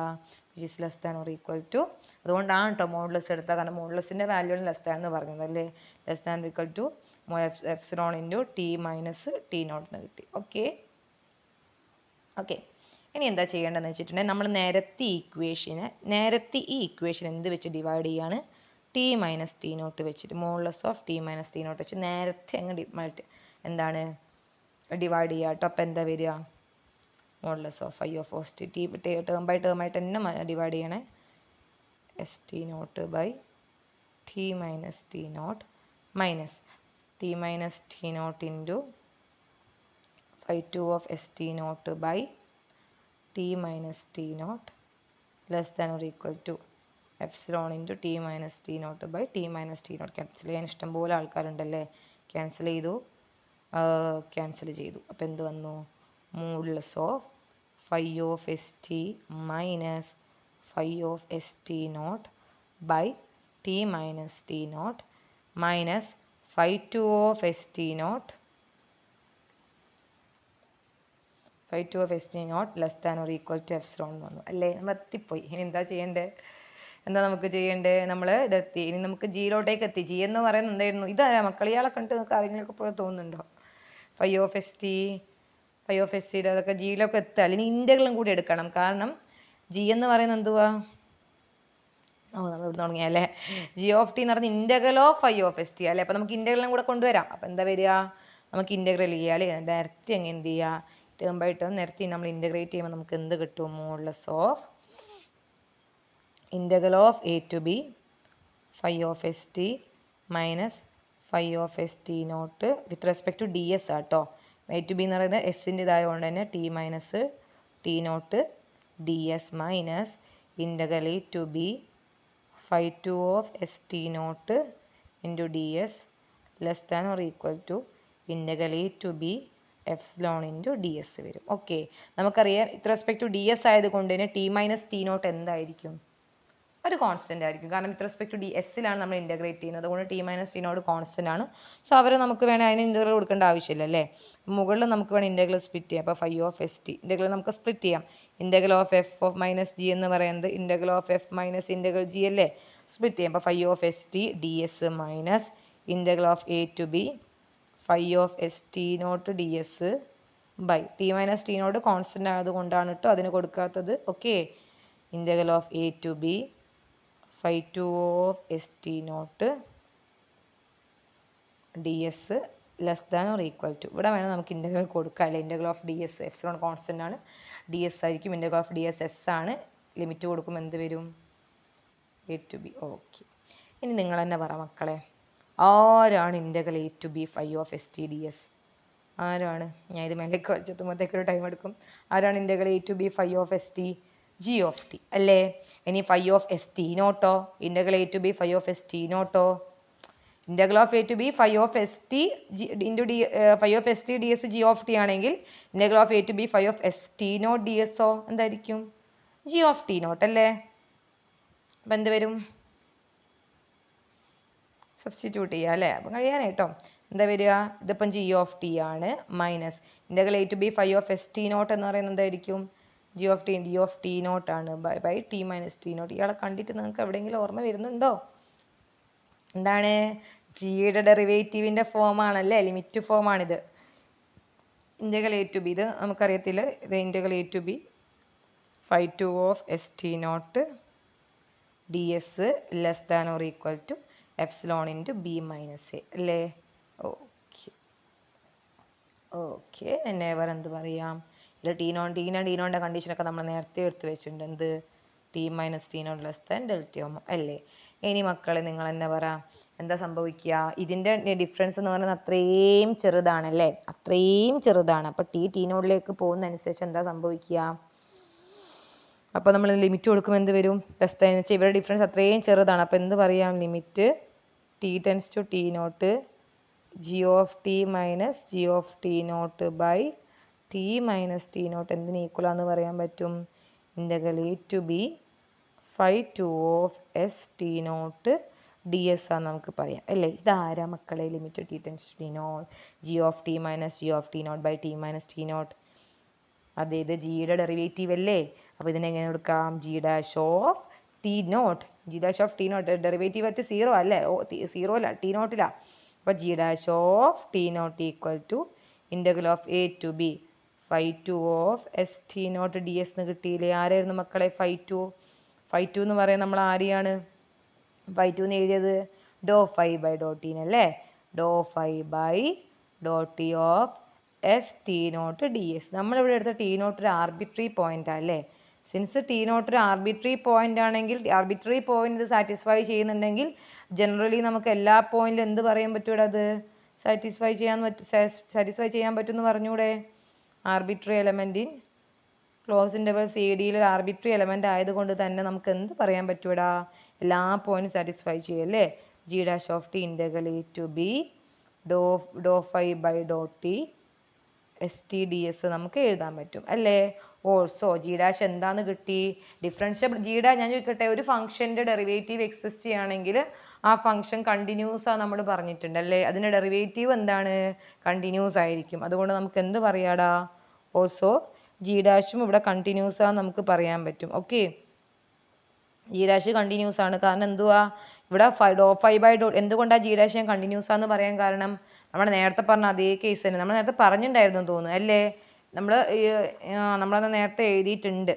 which is less than or equal to. അതുകൊണ്ടാണ് കേട്ടോ modulus എടുത്താൽ. കാരണം മോഡുലസിൻ്റെ വാല്യൂ ആണ് ലെസ് ദാൻ എന്ന് പറഞ്ഞത് അല്ലേ. Less than or equal to epsilon into T minus T naught എന്ന് കിട്ടി. ഓക്കെ. ഇനി എന്താ ചെയ്യേണ്ടതെന്ന് വെച്ചിട്ടുണ്ടെങ്കിൽ നമ്മൾ നേരത്തെ ഈ ഇക്വേഷൻ എന്ത് വെച്ച് ഡിവൈഡ് ചെയ്യാണ്, ടി മൈനസ് ടി നോട്ട് വെച്ചിട്ട് modulus of T minus T naught വെച്ച് നേരത്തെ അങ്ങ് എന്താണ് ഡിവൈഡ് ചെയ്യുക കേട്ടോ. അപ്പോൾ എന്താ വരിക, modulus of phi of S t term by term ആയിട്ട് തന്നെ ഡിവൈഡ് ചെയ്യണേ. S T naught by T minus T naught minus t minus t naught into phi 2 of st naught by t minus t naught less than or equal to epsilon into t minus t naught by t minus t naught. Cancel ചെയ്യാൻ ഇഷ്ടം പോലെ ആൾക്കാരുണ്ടല്ലേ. Cancel ചെയ്തു. അപ്പോൾ എന്ത് വന്നു, modulus of phi of st minus phi of st naught by t minus t naught minus phi 2 of st naught less than or equal to epsilon വന്നു അല്ലേ. നമ്മൾ എത്തിപ്പോയി. ഇനി എന്താ നമുക്ക് ചെയ്യേണ്ടത്, നമ്മൾ ഇതെത്തി. ഇനി നമുക്ക് ജിയിലോട്ടേക്ക് എത്തി. ജി എന്ന് പറയുന്നത് എന്തായിരുന്നു, ഇതാരാ മക്കൾ, ഇയാളെ കണ്ടിട്ട് കാര്യങ്ങളൊക്കെ പോലെ തോന്നുന്നുണ്ടോ. ഫൈവ് ഓഫ് എസ് ടി അതൊക്കെ ജിയിലൊക്കെ എത്തുക. അല്ലെങ്കിൽ ഇൻ്റഗ്രലും കൂടി എടുക്കണം. കാരണം ജി എന്ന് പറയുന്നത് എന്തുവാ, നമ്മൾ ഇവിടെ തുടങ്ങിയല്ലേ. ജി ഓഫ് ടി എന്ന് പറഞ്ഞാൽ integral of phi of S T അല്ലേ. അപ്പോൾ നമുക്ക് ഇൻ്റഗ്രലും കൂടെ കൊണ്ടുവരാം. അപ്പോൾ എന്താ വരിക, നമുക്ക് ഇൻ്റഗ്രൽ ചെയ്യുക അല്ലേ. ഡയറക്റ്റ് എങ്ങനെ എന്ത് ചെയ്യുക, ടേം ബൈ ടേം നിരത്തി നമ്മൾ ഇൻ്റഗ്രേറ്റ് ചെയ്യുമ്പോൾ നമുക്ക് എന്ത് കിട്ടും, modulus of integral of A to B phi of S T minus phi of S T naught with respect to D s ആട്ടോ. എ ടു ബി എന്ന് പറയുന്നത് എസിൻ്റെ ഇതായതുകൊണ്ട് തന്നെ t minus T naught D S minus integral A to B phi 2 of st naught into ds less than or equal to integral a to b epsilon into ds വരും. Okay, നമുക്കറിയാം with respect to D s ആയതുകൊണ്ട് തന്നെ t minus T not എന്തായിരിക്കും, ഒരു constant ആയിരിക്കും. കാരണം with respect to d എസിലാണ് നമ്മൾ ഇൻ്റഗ്രേറ്റ് ചെയ്യുന്നത്. അതുകൊണ്ട് t minus T naught constant ആണ്. സോ അവർ നമുക്ക് വേണേൽ അതിന് ഇൻ്റഗ്രൽ കൊടുക്കേണ്ട ആവശ്യമില്ല അല്ലേ. മുകളിൽ നമുക്ക് വേണം ഇൻ്റഗ്രൽ സ്പ്ലിറ്റ് ചെയ്യാം. അപ്പോൾ phi of S T integral നമുക്ക് സ്പ്ലിറ്റ് ചെയ്യാം. Integral of F of minus G എന്ന് പറയുന്നത് integral of F minus integral G അല്ലേ. സ്പ്ലിറ്റ് ചെയ്യാം. അപ്പോൾ phi of S T D S minus integral of A to B phi of S T naught D S by T minus T naught constant ആയതുകൊണ്ടാണ് കേട്ടോ അതിന് കൊടുക്കാത്തത്. Okay, integral of A to B phi 2 of st naught ds less than or equal to. ഇവിടെ വേണം നമുക്ക് integral കൊടുക്കാം അല്ലേ. Integral of d s epsilon constant ആണ്, ഡി എസ് ആയിരിക്കും. Integral of d s s ആണ്. ലിമിറ്റ് കൊടുക്കുമ്പോൾ എന്ത് വരും, എ ടു ബി. ഓക്കെ, ഇനി നിങ്ങൾ തന്നെ പറ മക്കളെ. ആരാണ് integral A to B phi of S T D s? ആരാണ്? ഞാൻ ഇത് മേലേക്ക് വെച്ചെത്തുമ്പോഴത്തേക്ക് ഒരു ടൈം എടുക്കും. ആരാണ് integral A to B phi of S t? G of T അല്ലേ? ഇനി ഫൈ ഓഫ് എസ് ടി നോട്ടോ? Integral A to B phi of S t നോട്ടോ? Integral of A to B phi of S T into d phi of S T D s g of T ആണെങ്കിൽ integral of A to B phi of S T naught D S ഓ എന്തായിരിക്കും? G of T naught അല്ലേ? അപ്പം എന്ത് വരും? Substitute ചെയ്യുക അല്ലേ? അപ്പം കഴിയാനായിട്ടോ എന്താ വരിക? ഇതിപ്പം ജി ഓഫ് ടി ആണ് minus integral A to B phi of S T naught എന്ന് പറയുന്നത് എന്തായിരിക്കും? G of T D of T naught ആണ് by T minus T naught. ഇയാളെ കണ്ടിട്ട് നിങ്ങൾക്ക് എവിടെയെങ്കിലും ഓർമ്മ വരുന്നുണ്ടോ? എന്താണ്? ജിയുടെ ഡെറിവേറ്റീവിൻ്റെ ഫോമാണല്ലേ, ലിമിറ്റ് ഫോമാണിത്. ഇൻ്റഗ്രൽ എ ടു ബി ഇത് നമുക്കറിയത്തില്ല. ഇത് integral A to B phi two of S T naught D S less than or equal to epsilon into B minus A അല്ലേ? ഓക്കെ എന്നെ വേറെ എന്ത് പറയാം? ഇത് ടീനോൻ്റെ കണ്ടീഷനൊക്കെ നമ്മൾ നേരത്തെ എടുത്ത് വെച്ചിട്ടുണ്ട്. എന്ത്? T minus T naught less than delta അല്ലേ? ഇനി മക്കളെ നിങ്ങൾ എന്നെ പറ എന്താ സംഭവിക്കുക? ഇതിൻ്റെ ഡിഫറൻസ് എന്ന് പറയുന്നത് അത്രയും ചെറുതാണല്ലേ, അത്രയും ചെറുതാണ്. അപ്പോൾ ടി നോട്ടിലേക്ക് പോകുന്നതനുസരിച്ച് എന്താ സംഭവിക്കുക? അപ്പോൾ നമ്മൾ ലിമിറ്റ് കൊടുക്കുമ്പോൾ എന്ത് വരും? ലെസ് ദാൻ എന്ന് വെച്ചാൽ ഇവരുടെ ഡിഫറൻസ് അത്രയും ചെറുതാണ്. അപ്പോൾ എന്ത് പറയാം? Limit t tends to T naught g of T minus g of T naught by T minus T naught എന്തിന് ഈക്വലാന്ന് പറയാൻ പറ്റും? Integral A to B phi two of S T naught D s ആന്ന് നമുക്ക് പറയാം അല്ലേ? ഇതാരാ മക്കളെ? Limit t tends to T naught g of T minus g of T naught by T minus T naught. അതെ, ഇത് ജിയുടെ derivative അല്ലേ? അപ്പോൾ ഇതിനെങ്ങനെ കൊടുക്കാം? G dash of T naught, g dash of T naught derivative at 0 അല്ലേ? Zero അല്ല, t നോട്ടിലാണ്. അപ്പോൾ g dash of T naught equal to integral of A to B phi two of S T naught D s എന്ന് കിട്ടിയില്ലേ? ആരായിരുന്നു മക്കളെ phi to? Phi two എന്ന് പറയാൻ നമ്മൾ ആരെയാണ് ഫൈ ടു എന്ന് എഴുതിയത്? ഡോ ഫൈ ബൈ ഡോ ടീനല്ലേ? ഡോ phi by Dr T of S T naught D S. നമ്മളിവിടെ എടുത്ത ടി നോട്ട് ഒരു ആർബിട്രറി പോയിന്റ് അല്ലേ? സിൻസ് ടി നോട്ട് ഒരു ആർബിട്രറി പോയിന്റ് ആണെങ്കിൽ, ആർബിട്രറി പോയിന്റ് സാറ്റിസ്ഫൈ ചെയ്യുന്നുണ്ടെങ്കിൽ ജനറലി നമുക്ക് എല്ലാ പോയിന്റിലും എന്ത് പറയാൻ പറ്റൂടെ? അത് സാറ്റിസ്ഫൈ ചെയ്യാൻ പറ്റുമെന്ന് പറഞ്ഞൂടെ? Arbitrary element in close interval C ഡിയിൽ ഒരു ആർബിട്രറി എലമെന്റ് ആയതുകൊണ്ട് തന്നെ നമുക്ക് എന്ത് പറയാൻ പറ്റൂടാ? എല്ലാ പോയിന്റും സാറ്റിസ്ഫൈ ചെയ്യല്ലേ? G dash of T integral A to B Dr phi by Dr t S T D s നമുക്ക് എഴുതാൻ പറ്റും അല്ലേ? ഓൾസോ ജി ഡാഷ് എന്താന്ന് കിട്ടി? Differential g dash. ഞാൻ ചോദിക്കട്ടെ, ഒരു ഫംഗ്ഷൻ്റെ ഡെറിവേറ്റീവ് എക്സിസ്റ്റ് ചെയ്യുകയാണെങ്കിൽ ആ ഫംഗ്ഷൻ കണ്ടിന്യൂസ് ആ നമ്മൾ പറഞ്ഞിട്ടുണ്ട് അല്ലേ? അതിൻ്റെ ഡെറിവേറ്റീവ് എന്താണ്? കണ്ടിന്യൂസ് ആയിരിക്കും. അതുകൊണ്ട് നമുക്ക് എന്ത് പറയാടാ? ഓൾസോ ജി ഡാഷും ഇവിടെ കണ്ടിന്യൂസ് ആണെന്ന് നമുക്ക് പറയാൻ പറ്റും. ഓക്കെ, ജി ഡാഷ് കണ്ടിന്യൂസ് ആണ്. കാരണം എന്തുവാ? ഇവിടെ ഡോ ഫൈ ബൈ ഡോ. എന്തുകൊണ്ടാണ് ജി ഡാഷ് ഞാൻ കണ്ടിന്യൂസ് ആണെന്ന് പറയാൻ കാരണം? നമ്മൾ നേരത്തെ പറഞ്ഞ അതേ കേസ് തന്നെ നമ്മൾ നേരത്തെ പറഞ്ഞിട്ടുണ്ടായിരുന്നു തോന്നുന്നു അല്ലേ? നമ്മളത് നേരത്തെ എഴുതിയിട്ടുണ്ട്.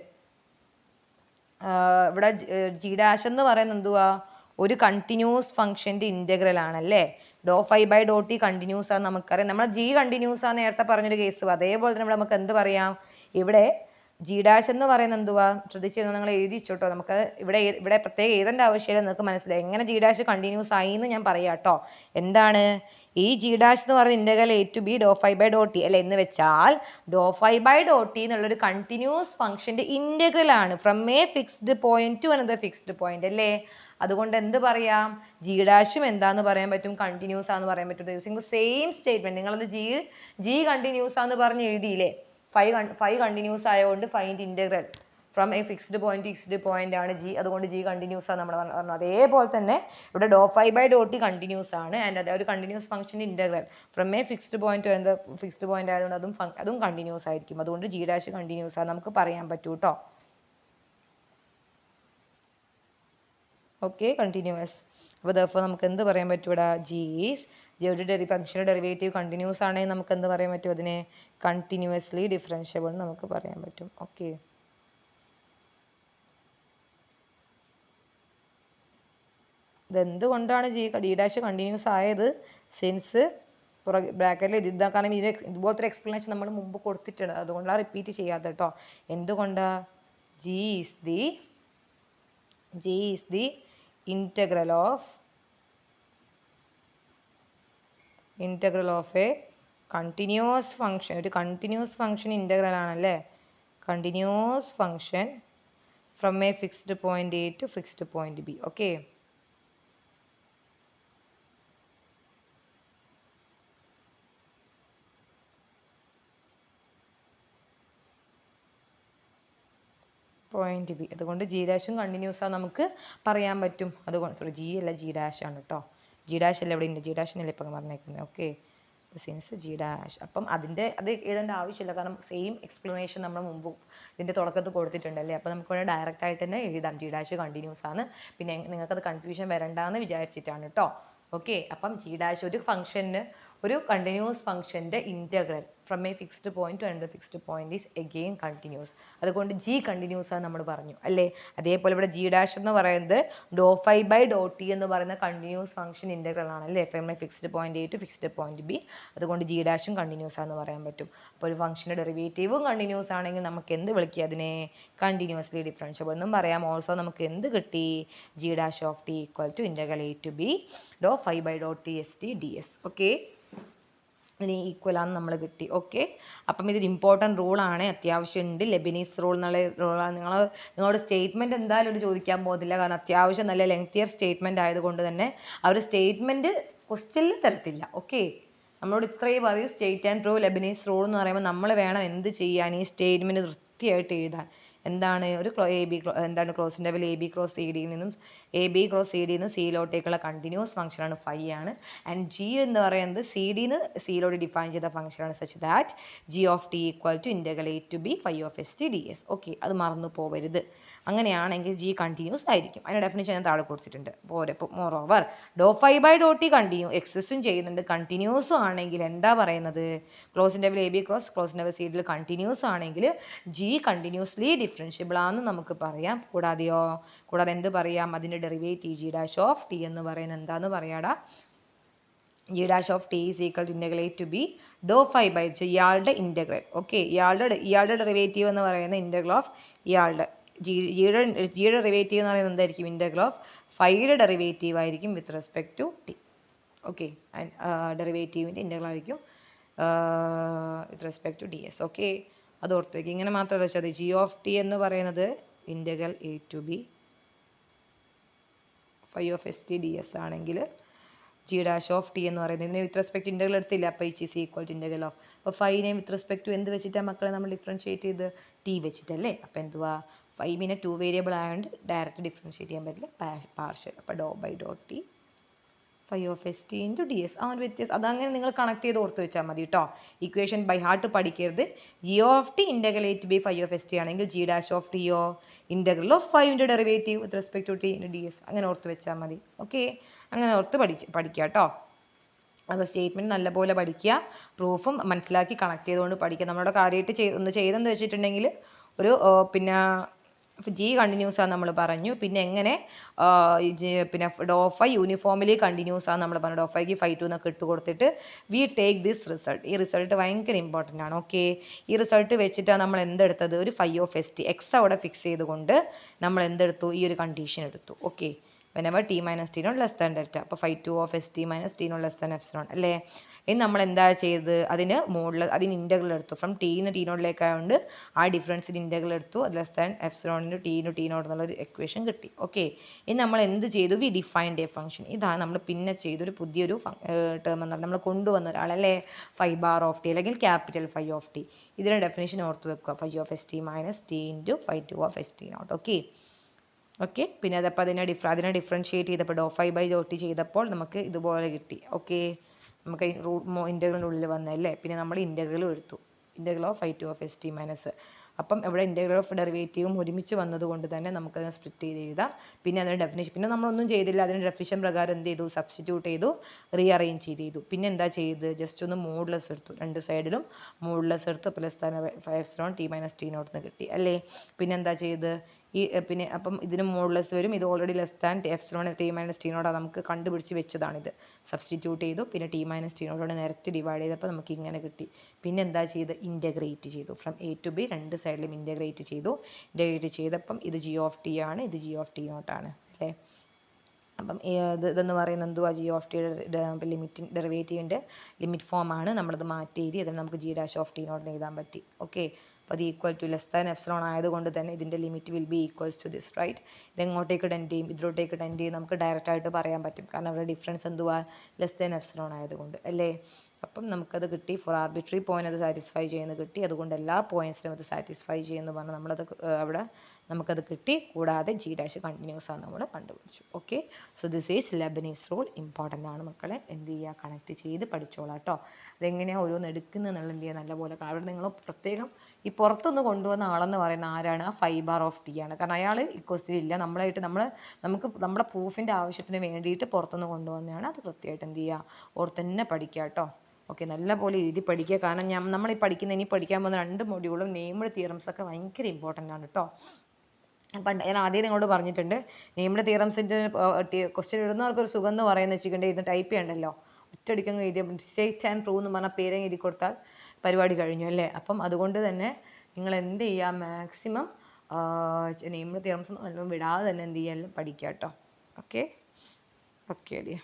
ഇവിടെ ജി ഡാഷ് എന്ന് പറയുന്നത് എന്തുവാ? ഒരു കണ്ടിന്യൂസ് ഫംഗ്ഷൻ്റെ ഇൻ്റഗ്രൽ ആണല്ലേ? ഡോ phi by Dr T continuous ആണെന്ന് നമുക്കറിയാം. നമ്മൾ ജി കണ്ടിന്യൂസ് ആണ് നേരത്തെ പറഞ്ഞൊരു കേസ്. അതേപോലെ തന്നെ ഇവിടെ നമുക്ക് എന്ത് പറയാം? ഇവിടെ ജി ഡാഷ് എന്ന് പറയുന്നത് എന്തുവാ? ശ്രദ്ധിച്ചു നിങ്ങൾ എഴുതി വെച്ചോട്ടോ. നമുക്ക് ഇവിടെ പ്രത്യേകം എഴുതേണ്ട ആവശ്യമില്ല, നിങ്ങൾക്ക് മനസ്സിലായി. എങ്ങനെ ജി ഡാഷ് കണ്ടിന്യൂസ് ആയി എന്ന് ഞാൻ പറയാം കേട്ടോ. എന്താണ് ഈ ജി ഡാഷ് എന്ന് പറയുന്നത്? Integral A to B Dr phi by Dr T അല്ലേ? എന്ന് വെച്ചാൽ do phi by Dr t എന്നുള്ളൊരു കണ്ടിന്യൂസ് ഫംഗ്ഷൻ്റെ ഇൻ്റഗ്രൽ ആണ് from a fixed point to another fixed point അല്ലേ? അതുകൊണ്ട് എന്ത് പറയാം? ജി ഡാഷും എന്താന്ന് പറയാൻ പറ്റും? കണ്ടിന്യൂസ് ആണെന്ന് പറയാൻ പറ്റും. Using same statement. നിങ്ങളത് ജി കണ്ടിന്യൂസ് ആണെന്ന് പറഞ്ഞ് എഴുതിയില്ലേ? ഫൈ കണ്ടിന്യൂസ് ആയതുകൊണ്ട് find integral from a fixed point ആണ് ജി. അതുകൊണ്ട് ജി കണ്ടിന്യൂസ് ആണ് നമ്മൾ പറഞ്ഞു. അതേപോലെ തന്നെ ഇവിടെ ഡോ phi by Dr T continuous ആണ്. ആൻഡ് അത് ഒരു കണ്ടിന്യൂസ് ഫംഗ്ഷൻ്റെ integral from a fixed point to എന്താ ഫിക്സ്ഡ് പോയിന്റ് ആയതുകൊണ്ട് അതും കണ്ടിന്യൂസ് ആയിരിക്കും. അതുകൊണ്ട് ജി ഡാഷ് കണ്ടിന്യൂസ് ആണ് നമുക്ക് പറയാൻ പറ്റൂ കേട്ടോ. Okay, continuous. അപ്പോൾ ദർഫോർ നമുക്ക് എന്ത് പറയാൻ പറ്റൂടാ? ഒരു ഫംഗ്ഷൻ്റെ ഡെറിവേറ്റീവ് കണ്ടിന്യൂസ് ആണെങ്കിൽ നമുക്ക് എന്ത് പറയാൻ പറ്റും? അതിനെ കണ്ടിന്യൂസ്ലി ഡിഫറൻഷ്യബിൾ എന്ന് നമുക്ക് പറയാൻ പറ്റും. ഓക്കെ, ഇതെന്തുകൊണ്ടാണ് ഡി ഡാഷ് കണ്ടിന്യൂസ് ആയത്? സിൻസ് ബ്രാക്കറ്റിൽ എഴുതാൻ കാരണം ഇതുപോലത്തെ എക്സ്പ്ലനേഷൻ നമ്മൾ മുമ്പ് കൊടുത്തിട്ടുണ്ട്. അതുകൊണ്ടാണ് റിപ്പീറ്റ് ചെയ്യാത്ത കേട്ടോ. എന്തുകൊണ്ടാണ്? G is the integral of integral of a continuous function, ഒരു കണ്ടിന്യൂസ് ഫംഗ്ഷൻ ഇൻ്റഗ്രൽ ആണല്ലേ, continuous function from a fixed point a to fixed point b. Okay, point b. അതുകൊണ്ട് ജി ഡാഷും കണ്ടിന്യൂസ് ആ നമുക്ക് പറയാൻ പറ്റും. അതുകൊണ്ട് സോറി, ജി അല്ല ജി ഡാഷ് ആണ് കേട്ടോ. ജി ഡാഷ് അല്ല ഇവിടെ ഉണ്ട്, ജി ഡാഷിനല്ലേ ഇപ്പം പറഞ്ഞേക്കുന്നത്. Okay, since G dash. അപ്പം അത് എഴുതേണ്ട ആവശ്യമില്ല, കാരണം സെയിം എക്സ്പ്ലനേഷൻ നമ്മൾ മുമ്പ് ഇതിൻ്റെ തുടക്കത്തിൽ കൊടുത്തിട്ടുണ്ടല്ലേ. അപ്പോൾ നമുക്ക് ഇവിടെ ഡയറക്റ്റ് ആയിട്ട് തന്നെ എഴുതാം ജി ഡാഷ് കണ്ടിന്യൂസ് ആണ്. പിന്നെ നിങ്ങൾക്കത് കൺഫ്യൂഷൻ വരണ്ടാന്ന് വിചാരിച്ചിട്ടാണ് കേട്ടോ. ഓക്കെ, അപ്പം ജി ഡാഷ് ഒരു ഫംഗ്ഷന്, ഒരു കണ്ടിന്യൂസ് ഫംഗ്ഷൻ്റെ integral from a fixed point to another fixed point is again continuous. അതുകൊണ്ട് ജി കണ്ടിന്യൂസ് ആണ് നമ്മൾ പറഞ്ഞു അല്ലേ. അതേപോലെ ഇവിടെ ജി ഡാഷ് എന്ന് പറയുന്നത് do phi by Dr T എന്ന് പറയുന്ന കണ്ടിന്യൂസ് ഫംഗ്ഷൻ ഇൻ്റഗ്രൽ ആണ് അല്ലേ, from a fixed point a to fixed point b. അതുകൊണ്ട് ജി ഡാഷും കണ്ടിന്യൂസ് ആണെന്ന് പറയാൻ പറ്റും. അപ്പോൾ ഒരു ഫംഗ്ഷൻ്റെ ഡെറിവേറ്റീവും കണ്ടിന്യൂസ് ആണെങ്കിൽ നമുക്ക് എന്ത് വിളിക്കുക അതിനെ, കണ്ടിന്യൂസ്ലി ഡിഫറൻഷ്യബിൾ എന്നും പറയാം. ഓൾസോ നമുക്ക് എന്ത് കിട്ടി, g dash of T equal to integral A to B Dr phi by Dr t S T D S. Okay, ഇനി ഈക്വൽ ആണെന്ന് നമ്മൾ കിട്ടി. ഓക്കെ, അപ്പം ഇതൊരു ഇമ്പോർട്ടൻറ്റ് റൂളാണ്, അത്യാവശ്യം ഉണ്ട്. ലെബനീസ് റൂൾ എന്നുള്ള റൂളാണ്. നിങ്ങളോട് സ്റ്റേറ്റ്മെൻറ്റ് എന്തായാലും ഒരു ചോദിക്കാൻ പോകുന്നില്ല, കാരണം അത്യാവശ്യം നല്ല ലെങ്തിയർ സ്റ്റേറ്റ്മെൻറ്റ് ആയതുകൊണ്ട് തന്നെ അവർ സ്റ്റേറ്റ്മെൻറ്റ് ക്വസ്റ്റ്യനിൽ തരത്തില്ല. ഓക്കെ, നമ്മളോട് ഇത്രയും പറയും state and prove Lebanese rule എന്ന് പറയുമ്പോൾ നമ്മൾ വേണം എന്ത് ചെയ്യാൻ, ഈ സ്റ്റേറ്റ്മെൻറ്റ് വൃത്തിയായിട്ട് എഴുതാൻ. എന്താണ് ഒരു എന്താണ് cross interval A B cross c ഡിയിൽ നിന്നും എ ബി ക്രോസ് സി ഡിയിൽ നിന്ന് സിയിലോട്ടേക്കുള്ള കണ്ടിന്യൂസ് ഫംഗ്ഷനാണ് ഫൈ ആണ്. ആൻഡ് ജി എന്ന് പറയുന്നത് സി ഡിന്ന് സിയിലോട്ട് ഡിഫൈൻ ചെയ്ത ഫംഗ്ഷനാണ്, such that g of T equal to integral A to B phi of S T D S. Okay, അത് മറന്നു പോകരുത്. അങ്ങനെയാണെങ്കിൽ ജി കണ്ടിന്യൂസ് ആയിരിക്കും. അതിൻ്റെ ഡെഫിനിഷൻ ഞാൻ താഴെ കൊടുത്തിട്ടുണ്ട്. More over phi by Dr T എക്സിസ്റ്റും ചെയ്യുന്നുണ്ട്, കണ്ടിന്യൂസും ആണെങ്കിൽ എന്താ പറയുന്നത്, close interval A B close interval C ഡിയിൽ കണ്ടിന്യൂസ് ആണെങ്കിൽ ജി കണ്ടിന്യൂസ്ലി ഡിഫറൻഷ്യബിൾ ആണെന്ന് നമുക്ക് പറയാം. കൂടാതെ എന്ത് പറയാം, അതിൻ്റെ derivative G dash of T എന്ന് പറയുന്നത് എന്താന്ന് പറയാടാ, G dash of T is equal to integral A to B Dr phi by ഇയാളുടെ ഇൻ്റഗ്രൽ. ഓക്കെ, ഇയാളുടെ ഡെറിവേറ്റീവ് എന്ന് പറയുന്നത് ഇൻ്റഗ്രൽ ഓഫ് ഇയാളുടെ ജിയുടെ ഡെറിവേറ്റീവ് എന്ന് പറയുന്നത് എന്തായിരിക്കും, ഇൻ്റഗ്രൽ ഓഫ് ഫൈയുടെ ഡെറിവേറ്റീവ് ആയിരിക്കും with respect to T. Okay, ഡെറിവേറ്റീവിൻ്റെ ഇൻ്റഗ്രൽ ആയിരിക്കും with respect to D S. Okay, അത് ഓർത്ത് വയ്ക്കുക. ഇങ്ങനെ മാത്രം വെച്ചാൽ മതി. ജി ഓഫ് ടി എന്ന് പറയുന്നത് integral A to B phi of S T D S ആണെങ്കിൽ ജി ഡാഷ് ഓഫ് ടി എന്ന് പറയുന്നത് ഇതിനെ വിത്ത് റെസ്പെക്ട് ഇൻ്റഗ്രൽ എടുത്തില്ല, അപ്പോൾ which is equal to integral of, അപ്പോൾ ഫൈനെ വിത്ത് റെസ്പെക്ട് ടു എന്ത് വെച്ചിട്ടാണ് മക്കളെ നമ്മൾ ഡിഫറൻഷിയേറ്റ് ചെയ്ത്, ടി വെച്ചിട്ടല്ലേ. അപ്പോൾ എന്തുവാ, ഫൈവിനെ 2 വേരിയബിൾ ആയതുകൊണ്ട് ഡയറക്റ്റ് ഡിഫറൻഷിയേറ്റ് ചെയ്യാൻ പറ്റില്ല, പാർഷ്യൽ. അപ്പോൾ ഡോ by Dr T phi of S T into D S. ആ ഒരു വ്യത്യാസം അതങ്ങനെ നിങ്ങൾ കണക്ട് ചെയ്ത് ഓർത്ത് വെച്ചാൽ മതി കേട്ടോ. ഇക്വേഷൻ ബൈ ഹാർട്ട് പഠിക്കരുത്. G of T integral A to B phi of S T ആണെങ്കിൽ ജി ഡാഷ് ഓഫ് ടിയോ ഇൻ്റഗ്രൽ ഓഫ് ഫൈവിൻ്റെ derivative with respect to T into D S. അങ്ങനെ ഓർത്ത് വെച്ചാൽ മതി. ഓക്കെ, അങ്ങനെ ഓർത്ത് പഠിക്കുക കേട്ടോ. അപ്പോൾ സ്റ്റേറ്റ്മെൻറ്റ് നല്ലപോലെ പഠിക്കുക, പ്രൂഫും മനസ്സിലാക്കി കണക്ട് ചെയ്തുകൊണ്ട് പഠിക്കുക. നമ്മുടെ കാര്യമായിട്ട് ഒന്ന് ചെയ്തെന്ന് വെച്ചിട്ടുണ്ടെങ്കിൽ ഒരു പിന്നെ ജി കണ്ടിന്യൂസ് ആണ് നമ്മൾ പറഞ്ഞു. പിന്നെ എങ്ങനെ പിന്നെ ഡോ ഫൈ യൂണിഫോമിലി കണ്ടിന്യൂസ് ആണ് നമ്മൾ പറഞ്ഞു. ഡോ ഫൈക്ക് 5 എന്നൊക്കെ ഇട്ട് കൊടുത്തിട്ട് വി ടേക്ക് ദിസ് റിസൾട്ട്. ഈ റിസൾട്ട് ഭയങ്കര ഇമ്പോർട്ടൻ്റ് ആണ്. ഓക്കെ, ഈ റിസൾട്ട് വെച്ചിട്ടാണ് നമ്മൾ എന്തെടുത്തത്, ഒരു phi of S T X അവിടെ ഫിക്സ് ചെയ്തുകൊണ്ട് നമ്മൾ എന്തെടുത്തു, ഈ ഒരു കണ്ടീഷൻ എടുത്തു. Okay, whenever t minus t not less than delta. അപ്പോൾ phi 2 of s t minus t not less than epsilon അല്ലേ. ഇനി നമ്മൾ എന്താ ചെയ്തത്, അതിന് ഇൻ്റഗ്രൽ എടുത്തു. ഫ്രം ടിന്ന് ടി നോട്ടിലേക്ക് ആയതുകൊണ്ട് ആ ഡിഫറൻസിന് ഇൻ്റഗ്രൽ എടുത്തു. അത് ലെസ് ദാൻ എപ്സിലോണിന് ടി നോട്ട് എന്നുള്ളൊരു എക്വേഷൻ കിട്ടി. ഓക്കെ, ഇനി നമ്മൾ എന്ത് ചെയ്തു, വി ഡിഫൈൻഡ് എ ഫംഗ്ഷൻ. ഇതാണ് നമ്മൾ പിന്നെ ചെയ്തൊരു പുതിയൊരു ടേം എന്ന് പറഞ്ഞാൽ നമ്മൾ കൊണ്ടുവന്ന ഒരാളല്ലേ, ഫൈ ബാർ ഓഫ് ടി അല്ലെങ്കിൽ ക്യാപിറ്റൽ ഫൈ ഓഫ് ടി. ഇതിൻ്റെ ഡെഫിനേഷൻ ഓർത്ത് വെക്കുക, phi of S T minus T into phi 2 of S T naught. Okay, പിന്നെ അതപ്പോൾ അതിനെ ഡിഫറൻഷിയേറ്റ് ചെയ്തപ്പോൾ do phi by Dr t ചെയ്തപ്പോൾ നമുക്ക് ഇതുപോലെ കിട്ടി. ഓക്കെ, നമുക്ക് ഇൻ്റഗ്രലിൻ്റെ ഉള്ളിൽ വന്നല്ലേ. പിന്നെ നമ്മൾ ഇൻ്റഗ്രലും എടുത്തു, integral of phi 2 of S T minus. അപ്പം ഇവിടെ ഇൻ്റഗ്രൽ ഓഫ് ഡെറിവേറ്റീവും ഒരുമിച്ച് വന്നതുകൊണ്ട് തന്നെ നമുക്കതിനെ സ്പ്ലിറ്റ് ചെയ്ത് എഴുതാം. പിന്നെ അതിൻ്റെ ഡെഫിനേഷൻ പിന്നെ നമ്മളൊന്നും ചെയ്തില്ല, അതിൻ്റെ ഡെഫിനിഷൻ പ്രകാരം എന്ത് ചെയ്തു, സബ്സ്റ്റിറ്റ്യൂട്ട് ചെയ്തു, റീഅറേഞ്ച് ചെയ്തു. പിന്നെ എന്താ ചെയ്ത്, ജസ്റ്റ് ഒന്ന് മോഡുലസ് എടുത്തു, രണ്ട് സൈഡിലും മോഡുലസ് എടുത്തു. Plus epsilon T minus T naught എന്ന് കിട്ടി അല്ലേ. പിന്നെ എന്താ ചെയ്ത്, പിന്നെ അപ്പം ഇതിന് മോഡുലസ് വരും, ഇത് already less than epsilon T minus T നോട്ടാണ് നമുക്ക് കണ്ടുപിടിച്ച് വെച്ചതാണിത്. സബ്സ്റ്റിറ്റ്യൂട്ട് ചെയ്തു, പിന്നെ ടി മൈനസ് ടി നോട്ടോട് നേരത്തെ ഡിവൈഡ് ചെയ്തപ്പോൾ നമുക്ക് ഇങ്ങനെ കിട്ടി. പിന്നെ എന്താ ചെയ്ത്, ഇൻ്റഗ്രേറ്റ് ചെയ്തു. ഫ്രം എ ടു ബി രണ്ട് സൈഡിലും ഇൻ്റഗ്രേറ്റ് ചെയ്തു. ഇൻ്റഗ്രേറ്റ് ചെയ്തപ്പം ഇത് ജി ഓഫ് ടി ആണ്, ഇത് ജി ഓഫ് ടി നോട്ടാണ് അല്ലേ. അപ്പം ഇതെന്ന് പറയുന്നത് എന്തുവാ ജി ഓഫ് ടി ലിമിറ്റിംഗ് ഡെറിവേറ്റീവിൻ്റെ ലിമിറ്റ് ഫോമാണ്. നമ്മളത് മാറ്റി എഴുതി അതിന് നമുക്ക് ജി ഡാഷ് ഓഫ് ടിനോട് എഴുതാൻ പറ്റി. ഓക്കെ, അപ്പോൾ അത് equal to less than epsilon ആയതുകൊണ്ട് തന്നെ ഇതിൻ്റെ limit will be equals to this, right. ഇതെങ്ങോട്ടേക്ക് ടെൻഡ് ചെയ്യും, ഇതിലോട്ടേക്ക് ടെൻഡ് ചെയ്യും, നമുക്ക് ഡയറക്റ്റ് ആയിട്ട് പറയാൻ പറ്റും. കാരണം അവിടെ ഡിഫറൻസ് എന്തുവാ, ലെസ് ദാൻ എപ്സിലോൺ ആയതുകൊണ്ട് അല്ലേ. അപ്പം നമുക്കത് കിട്ടി. ഫോർ ആർബിട്രറി പോയിന്റ് അത് സാറ്റിസ്ഫൈ ചെയ്യുന്നത് കിട്ടി. അതുകൊണ്ട് എല്ലാ പോയിന്റ്സിനും അത് സാറ്റിസ്ഫൈ ചെയ്യുമെന്ന് പറഞ്ഞാൽ നമ്മളത് അവിടെ നമുക്കത് കിട്ടി. കൂടാതെ ജി ഡാഷ് കണ്ടിന്യൂസ് ആണ് നമ്മൾ കണ്ടുപിടിച്ചു. Okay, so this is Lebanese rule. Important ആണ് മക്കളെ, എന്ത് ചെയ്യുക, കണക്ട് ചെയ്ത് പഠിച്ചോളാം കേട്ടോ. അതെങ്ങനെയാണ് ഓരോന്ന് എടുക്കുന്നത് എന്നുള്ള എന്ത് ചെയ്യുക നല്ലപോലെ. അവിടെ നിങ്ങൾ പ്രത്യേകം ഈ പുറത്തുനിന്ന് കൊണ്ടുവന്ന ആളെന്ന് പറയുന്ന ആരാണ്, ആ 5 ബാർ ഓഫ് ടി ആണ്. കാരണം അയാൾ ഈ ക്വസ്റ്റ്യൻ ഇല്ല, നമ്മളായിട്ട് നമുക്ക് നമ്മുടെ പ്രൂഫിൻ്റെ ആവശ്യത്തിന് വേണ്ടിയിട്ട് പുറത്തുനിന്ന് കൊണ്ടുവന്നതാണ്. അത് കൃത്യമായിട്ട് എന്ത് ചെയ്യുക, ഓർത്ത് തന്നെ പഠിക്കുക കേട്ടോ. ഓക്കെ, നല്ലപോലെ എഴുതി പഠിക്കുക. കാരണം നമ്മളീ ഇനി പഠിക്കാൻ പോകുന്ന 2 മൊഡ്യൂളും നെയിംഡ് തിയറംസ് ഒക്കെ ഭയങ്കര ഇമ്പോർട്ടൻ്റ് ആണ് കേട്ടോ. ഞാൻ ആദ്യം നിങ്ങളോട് പറഞ്ഞിട്ടുണ്ട്, നെയിംഡ് തിയറംസിൻ്റെ ക്വസ്റ്റ്യൻ എഴുതുന്നവർക്കൊരു സുഖം എന്ന് പറയുന്നത് വെച്ചിട്ടുണ്ടെങ്കിൽ ഇത് ടൈപ്പ് ചെയ്യണ്ടല്ലോ, ഒറ്റയടിക്കങ്ങ് എഴുതിയ സ്റ്റേറ്റ് ആൻഡ് പ്രൂവ് എന്ന് പറഞ്ഞാൽ പേരെ എഴുതി കൊടുത്താൽ പരിപാടി കഴിഞ്ഞു അല്ലേ. അപ്പം അതുകൊണ്ട് തന്നെ നിങ്ങൾ എന്ത് ചെയ്യുക, മാക്സിമം നെയിംഡ് തിയറംസ് ഒന്നും വിടാതെ തന്നെ എന്ത് ചെയ്യാനും പഠിക്കുക കേട്ടോ. ഓക്കെ ഓക്കെ അല്ലേ.